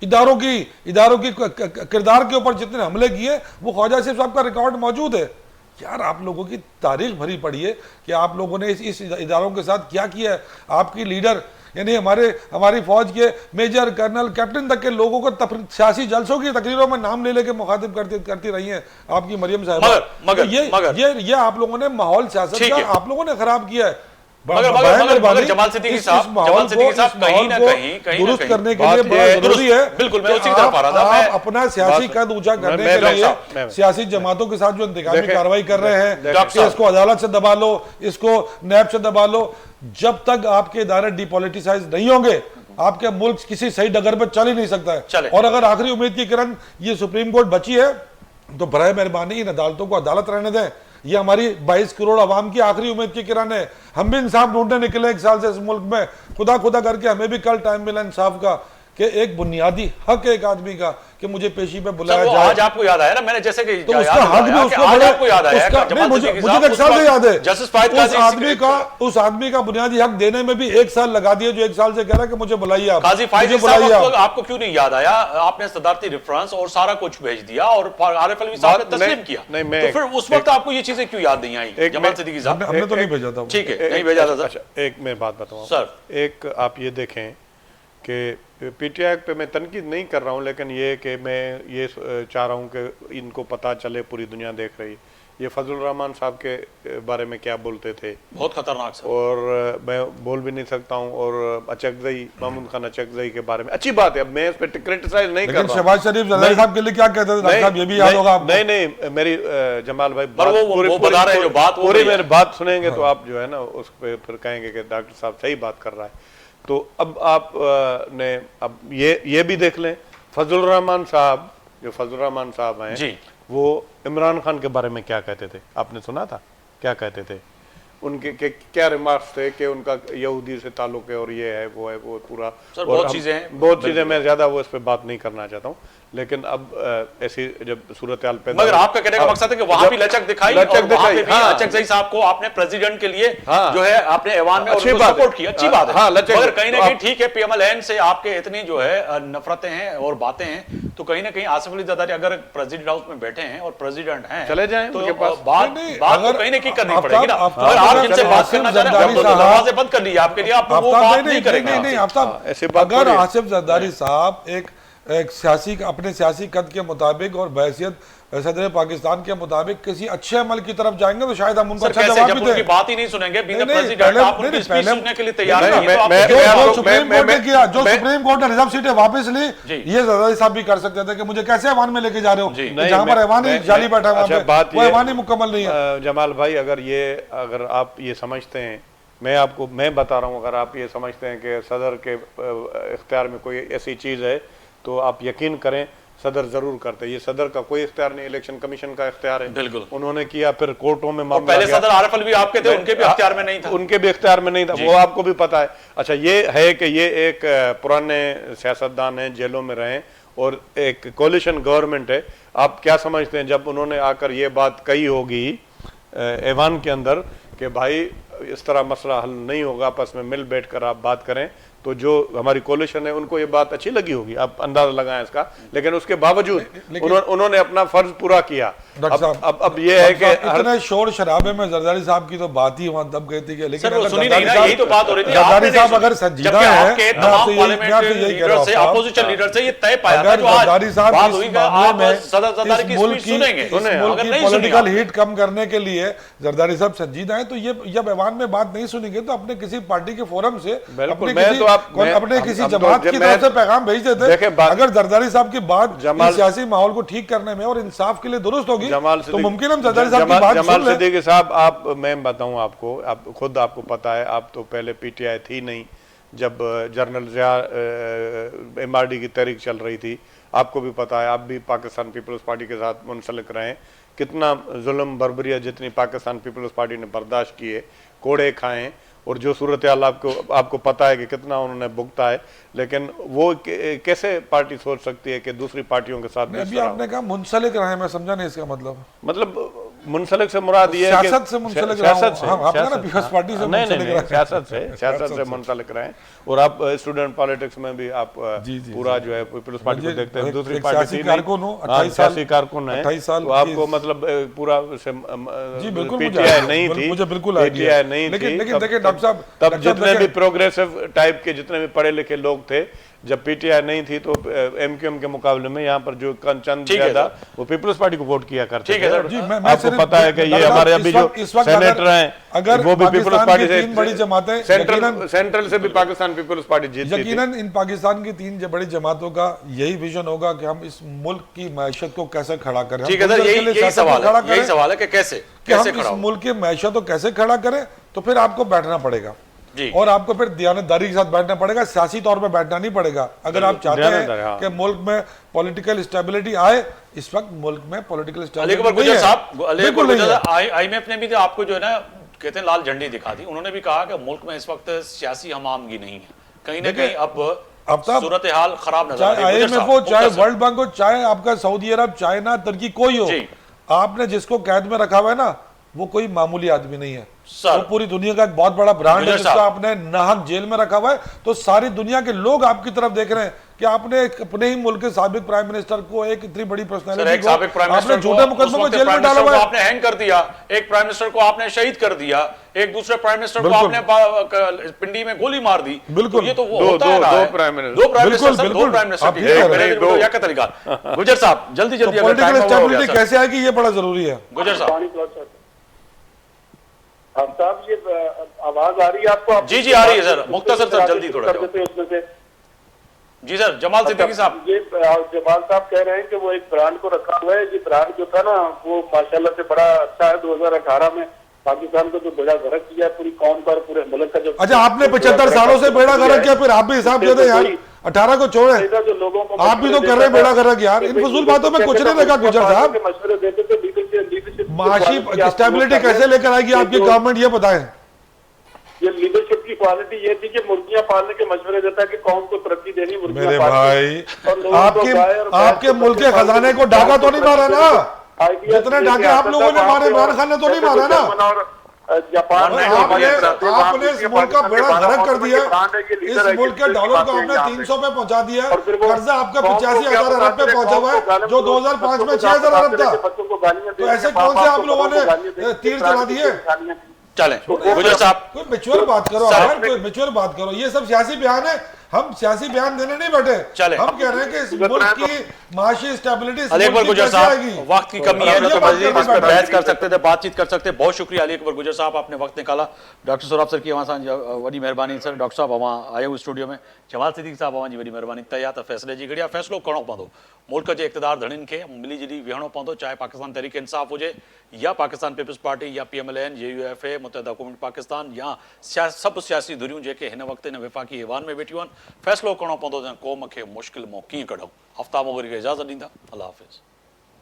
Speaker 4: इदारों की किरदार के ऊपर जितने हमले किए, वो ख्वाजा आसिफ साहब का रिकॉर्ड मौजूद है। यार, आप लोगों की तारीख भरी पड़ी है कि आप लोगों ने इस इदारों के साथ क्या किया है। आपकी लीडर यानी हमारी फौज के मेजर, कर्नल, कैप्टन तक के लोगों को सियासी जलसों की तकरीरों में नाम ले लेके मुखातिब करती रही हैं आपकी मरियम साहब। ये आप लोगों ने माहौल सियासत का आप लोगों ने खराब किया है।
Speaker 1: मगर जमाल सिद्दीकी साहब कहीं ना कहीं
Speaker 4: दुरुस्त करने के लिए बड़ा जरूरी है।
Speaker 1: बिल्कुल, मैं उसी की तरफ आ रहा था।
Speaker 4: आप अपना सियासी कद ऊंचा करने के लिए सियासी जमातों के साथ जो इंतकामी कार्रवाई कर रहे हैं कि इसको अदालत से दबा लो, इसको नैब से दबा लो, जब तक आपके इदारे डिपॉलिटिसाइज नहीं होंगे, आपके मुल्क किसी सही डगर पर चल ही नहीं सकता है। और अगर आखिरी उम्मीद की किरण ये सुप्रीम कोर्ट बची है, तो बराए मेहरबानी इन अदालतों को अदालत रहने दें। ये हमारी 22 करोड़ आवाम की आखिरी उम्मीद की किरण है। हम भी इंसाफ ढूंढने निकले 1 साल से इस मुल्क में, खुदा करके हमें भी कल टाइम मिला इंसाफ का कि एक बुनियादी हक एक आदमी का कि मुझे पेशी पे बुलाया जाए।
Speaker 1: आज आपको याद आया ना, मैंने जैसे कि
Speaker 4: तो उसका हक भी उसको बड़े,
Speaker 1: आपको याद आया
Speaker 4: मुझे 1 साल से याद है। उस आदमी का बुनियादी हक देने में भी 1 साल लगा दिया, जो 1 साल से कह रहा है कि मुझे बुलाइए आप।
Speaker 1: काजी फायजी साहब, आपको क्यों नहीं याद आया? आपने सदारती रेफरेंस और सारा कुछ भेज दिया और आरिफ अलवी साहब ने तस्लीम किया, तो फिर उस वक्त आपको ये चीजें क्यों याद नहीं आई? जमाल सिद्दीकी साहब,
Speaker 4: हमने तो नहीं भेजा था।
Speaker 1: ठीक है, नहीं भेजा था सर।
Speaker 3: एक मैं बात बताऊं
Speaker 1: सर,
Speaker 3: एक आप ये देखें कि पीटीआई पे मैं तनकीद नहीं कर रहा हूँ, लेकिन ये कि मैं ये चाह रहा हूँ कि इनको पता चले, पूरी दुनिया देख रही, ये फजल रहमान साहब के बारे में क्या बोलते थे,
Speaker 1: बहुत खतरनाक सर।
Speaker 3: और मैं बोल भी नहीं सकता हूँ। और अचकजई, महमूद खान अचकजई के बारे में अच्छी बात है, अब मैं इस पे क्रिटिसाइज नहीं कर रहा हूँ।
Speaker 4: शहबाज शरीफ जरदारी साहब के लिए क्या कहते थे डॉक्टर साहब, ये भी याद होगा आपको?
Speaker 3: नहीं, मेरी जमाल भाई
Speaker 1: वो बता रहे हैं जो बात,
Speaker 3: पूरी मेरी बात सुनेंगे तो आप जो है ना उस पर फिर कहेंगे कि डॉक्टर साहब सही बात कर रहा है। तो अब आप ने अब ये भी देख लें, फजल रहमान साहब, जो फजल रहमान साहब हैं
Speaker 1: जी,
Speaker 3: वो इमरान खान के बारे में क्या कहते थे? आपने सुना था क्या कहते थे? उनके क्या रिमार्क्स थे कि उनका यहूदी से ताल्लुक है और ये है वो है वो पूरा,
Speaker 1: सर बहुत चीजें
Speaker 3: मैं ज्यादा वो इस पे बात नहीं करना चाहता हूँ। लेकिन अब ऐसी जब सूरत हाल पैदा,
Speaker 1: मगर आपका कहने का मकसद है कि वहां भी लचक दिखाई, अचकजई साहब को आपने प्रेसिडेंट के लिए जो है आपने ऐवान में सपोर्ट किया, अच्छी बात है। मगर कहीं ना कहीं ठीक है, पीएमएल-एन से आपके इतनी जो है नफरतें हैं और बातें हैं, तो कहीं ना कहीं आसिफ अली जरदारी अगर प्रेसिडेंट हाउस में बैठे हैं और प्रेसिडेंट हैं,
Speaker 3: चले जाएं
Speaker 1: तो
Speaker 3: उनके पास।
Speaker 1: बात तो कहीं ना कहीं करनी पड़ेगी ना। अगर आप जिनसे बात करना चाह रहे हैं, दरवाजे बंद कर लीजिए, आपके लिए आप वो बात नहीं करेंगे।
Speaker 4: अगर आसिफ जरदारी साहब एक एक सियासी अपने सियासी कद के मुताबिक और बहैसियत सदर पाकिस्तान के मुताबिक किसी अच्छे अमल की तरफ जाएंगे तो शायद हम उनको अच्छा जवाब भी दें।
Speaker 1: बात ही नहीं सुनेंगे
Speaker 4: जो सुप्रीम कोर्ट ने रिजर्व सीटें वापस ली, ये जरदारी साहब भी कर सकते थे कि मुझे कैसे ऐवान में लेके जा रहे हो, जहां पर ऐवान ही जाली बैठा है वहां पे वो ऐवान ही मुकम्मल नहीं है।
Speaker 3: जमाल भाई, अगर आप ये समझते हैं, मैं बता रहा हूँ, अगर आप ये समझते हैं कि सदर के इख्तियार में कोई ऐसी चीज़ है तो आप यकीन करें सदर जरूर करते। ये सदर का कोई इख्तियार नहीं, इलेक्शन कमीशन का इख्तियार है।
Speaker 1: बिल्कुल
Speaker 3: उन्होंने किया, फिर कोर्टों में मामला
Speaker 1: पहले सदर आरिफ अलवी आपके थे, उनके भी इख्तियार में नहीं था,
Speaker 3: उनके भी इख्तियार में नहीं था, वो आपको भी पता है। अच्छा, ये है कि ये एक पुराने सियासतदान हैं, जेलों में रहे और एक कोलिशन गवर्नमेंट है। आप क्या समझते हैं जब उन्होंने आकर ये बात कही होगी ऐवान के अंदर कि भाई इस तरह मसला हल नहीं होगा, आपस में मिल बैठ कर आप बात करें, तो जो हमारी कोलिशन है उनको ये बात अच्छी लगी होगी, आप अंदाजा लगाएं इसका। लेकिन उसके बावजूद उन्होंने अपना फर्ज पूरा किया। अब ये है कि
Speaker 4: इतने शोर शराबे में जरदारी साहब की तो बात ही वहां तब गई थी कि लेकिन
Speaker 1: यही तो बात हो रही थी,
Speaker 4: जरदारी साहब अगर संजीदा है,
Speaker 1: अपोजिशन लीडर से ये तय पाया था, जो
Speaker 4: जरदारी साहब
Speaker 1: बात हुई
Speaker 4: इस मुल्क की पॉलिटिकल हीट कम करने के लिए जरदारी साहब संजीदा है, तो ये जब ऐवान में बात नहीं सुनेंगे तो अपने किसी पार्टी के फोरम से अपने किसी जमात की तरफ से पैगाम भेज देते। अगर जरदारी साहब की बात सियासी माहौल को ठीक करने में और इंसाफ के लिए दुरुस्त होगी तो मुमकिन हम जरदारी साहब की बात सुन लें।
Speaker 3: सिद्दीकी साहब, मैं बताऊं आपको, आपको पता है, आप तो पहले पीटीआई थी नहीं जब जनरल जिया MRD की तहरीक चल रही थी, आपको भी पता है, आप भी पाकिस्तान पीपल्स पार्टी के साथ मुंसलिक रहे, कितना जुल्म बर्बरिया जितनी पाकिस्तान पीपल्स पार्टी ने बर्दाश्त किए, कोड़े खाए, और जो सूरत हाल आपको पता है कि कितना उन्होंने भुगता है। लेकिन वो कैसे पार्टी सोच सकती है कि दूसरी पार्टियों के साथ
Speaker 4: अभी आपने कहा मुंसलिक रहे, मैं समझा नहीं इसका मतलब
Speaker 3: मुंसलिक से मुराद ये है कि
Speaker 4: सियासत से मुंसलिक
Speaker 3: सियासत से मुंसलिक रहे। और आप स्टूडेंट पॉलिटिक्स में भी आप पूरा जो है पीपल्स पार्टी को देखते हैं, दूसरी पार्टी सियासी कारकुन है, तो आपको मतलब पूरा पीटीआई नहीं थी, पीटीआई नहीं थी।
Speaker 4: लेकिन देखिए डॉक्टर साहब,
Speaker 3: तब जितने भी प्रोग्रेसिव टाइप के जितने भी पढ़े लिखे लोग थे, जब पीटीआई नहीं थी तो MQM के मुकाबले में यहाँ पर जो चंद ज्यादा वो पीपल्स पार्टी को वोट किया करते थे। आपको पता है कि ये हमारे अभी जो सेनेटर हैं वो भी पीपल्स पार्टी से,
Speaker 4: बड़ी जमातें
Speaker 3: सेंट्रल से भी पाकिस्तान पीपल्स पार्टी जीती।
Speaker 4: यकीनन इन पाकिस्तान की 3 बड़ी जमातों का यही विजन होगा कि हम इस मुल्क की मैशत को कैसे खड़ा करें।
Speaker 1: यही सवाल है कि कैसे
Speaker 4: इस मुल्क की मैशत को कैसे खड़ा करें, तो फिर आपको बैठना पड़ेगा और आपको फिर दियानतदारी के साथ बैठना पड़ेगा, सियासी तौर पे बैठना नहीं पड़ेगा। अगर आप चाहते हैं कि मुल्क में पॉलिटिकल स्टेबिलिटी आए, इस वक्त मुल्क में पॉलिटिकल स्टेबिलिटी
Speaker 1: IMF ने भी तो आपको जो है ना कहते हैं लाल झंडी दिखा दी, उन्होंने भी कहा कि मुल्क में इस वक्त सियासी हमामगी नहीं है, कहीं ना कहीं अब सूरत हाल खराब नजर आ रही है।
Speaker 4: IMF हो, चाहे वर्ल्ड बैंक हो, चाहे आपका सऊदी अरब, चाइना, तुर्की, कोई हो, आपने जिसको कैद में रखा हुआ है ना, वो कोई मामूली आदमी नहीं है, वो पूरी दुनिया का एक बहुत बड़ा ब्रांड है जिसको आपने नाहक जेल में रखा हुआ है। तो सारी दुनिया के लोग आपकी तरफ देख रहे हैं कि आपने अपने ही मुल्क के साबिक प्राइम मिनिस्टर को, एक इतनी बड़ी पर्सनालिटी को आपने झूठे मुकदमों में जेल में डाला हुआ है,
Speaker 1: आपने हैंग कर दिया, एक प्राइम मिनिस्टर को आपने शहीद कर दिया, एक दूसरे प्राइम मिनिस्टर को आपने पिंडी में गोली मार दी।
Speaker 4: बिल्कुल,
Speaker 1: ये तो वो होता है, दो प्राइम मिनिस्टर। गुजर साहब जल्दी
Speaker 4: पॉलिटिकल स्टेबिलिटी कैसे आएगी, ये बड़ा जरूरी है।
Speaker 1: गुजर साहब,
Speaker 2: साहब ये आवाज आ रही है आपको?
Speaker 1: जी आ रही है सर, मुख्तसर सर, जल्दी थोड़ा
Speaker 2: उसमें से।
Speaker 1: जी सर, जमाल सिद्दीकी साहब।
Speaker 2: ये जमाल साहब कह रहे हैं कि वो एक ब्रांड को रखा हुआ है, ये ब्रांड जो था ना वो माशाल्लाह से बड़ा अच्छा है। 2018 में पाकिस्तान को जो बेड़ा गर्क किया पूरी कौम पर, पूरे मुल्क का जो।
Speaker 4: अच्छा, आपने 75 सालों से बेड़ा गर्क किया, फिर आप भी हिसाब दे दें यार, 18 को छोड़े, आप भी तो कर रहे हैं बेड़ा गर्क यार। इन फजूल बातों में कुछ नहीं लगा। गुजर साहब,
Speaker 2: मशवरे देते थे,
Speaker 4: माशी स्टेबिलिटी कैसे लेकर आएगी आपकी गवर्नमेंट, ये बताएं।
Speaker 2: ये लीडरशिप की क्वालिटी ये थी कि मुर्गियां पालने के मशवरे देता कि कौन को तरक्की देनी।
Speaker 4: मेरे भाई, आपके मुल्क के खजाने को डाका तो नहीं मारा ना, जितने डाके आप लोगों ने मारे इमरान खान ने तो नहीं मारा ना।
Speaker 2: जापान ने
Speaker 4: आपने इस मुल्क का बेड़ा गर्क कर दिया, इस मुल्क के डॉलर को आपने 300 पे पहुंचा दिया, कर्जा आपका 85,000 अरब पे पहुंचा हुआ है, जो 2005 में 6,000 अरब था। तो ऐसे कौन से आप लोगों ने तीर चला दिए?
Speaker 1: चलें गुजर साहब,
Speaker 4: कोई मैच्योर बात करो यार, कोई मैच्योर बात करो। ये सब सियासी बयान है, हम सियासी बयान देने नहीं बैठे,
Speaker 1: चले।
Speaker 4: हम कह रहे हैं कि इस मुल्क की माशी स्टेबिलिटी
Speaker 1: अली अकबर गुजर साहब, वक्त की कमी है,
Speaker 4: ये
Speaker 1: तो
Speaker 4: बात
Speaker 1: मजीद
Speaker 4: करने
Speaker 1: इस पर
Speaker 4: बैठे।
Speaker 1: बहस कर सकते थे, बातचीत कर सकते। बहुत शुक्रिया अली अकबर गुजर साहब, आपने वक्त निकाला। डॉक्टर सौरभ सर की अवां सां वॾी महिरबानी सर। डॉक्टर साहब अवां आयो स्टूडियो में। जमाल सिद्दीकी साहब अवां जी वॾी महिरबानी। तया त फ़ैसिले जी घड़ी फ़ैसिलो करणो पवंदो, मुल्क जे इक़्तिदार धड़ियुनि खे मिली जुली विहणो पवंदो, चाहे पाकिस्तान तहरीक इंसाफ़ हुजे या पाकिस्तान पीपल्स पार्टी या PMLN, UUFA, मुत्तहिदा हुकूमत पाकिस्तान या सभु सियासी धुरियूं जेके हिन वक़्तु हिन विफ़ाक़ी ऐवान में वेठियूं आहिनि। फ़ैसिलो करणो पवंदो त क़ौम खे मुश्किल मां कीअं कढूं। हफ़्ता मोगरी खे इजाज़त ॾींदा। अल्लाह हाफ़िज़।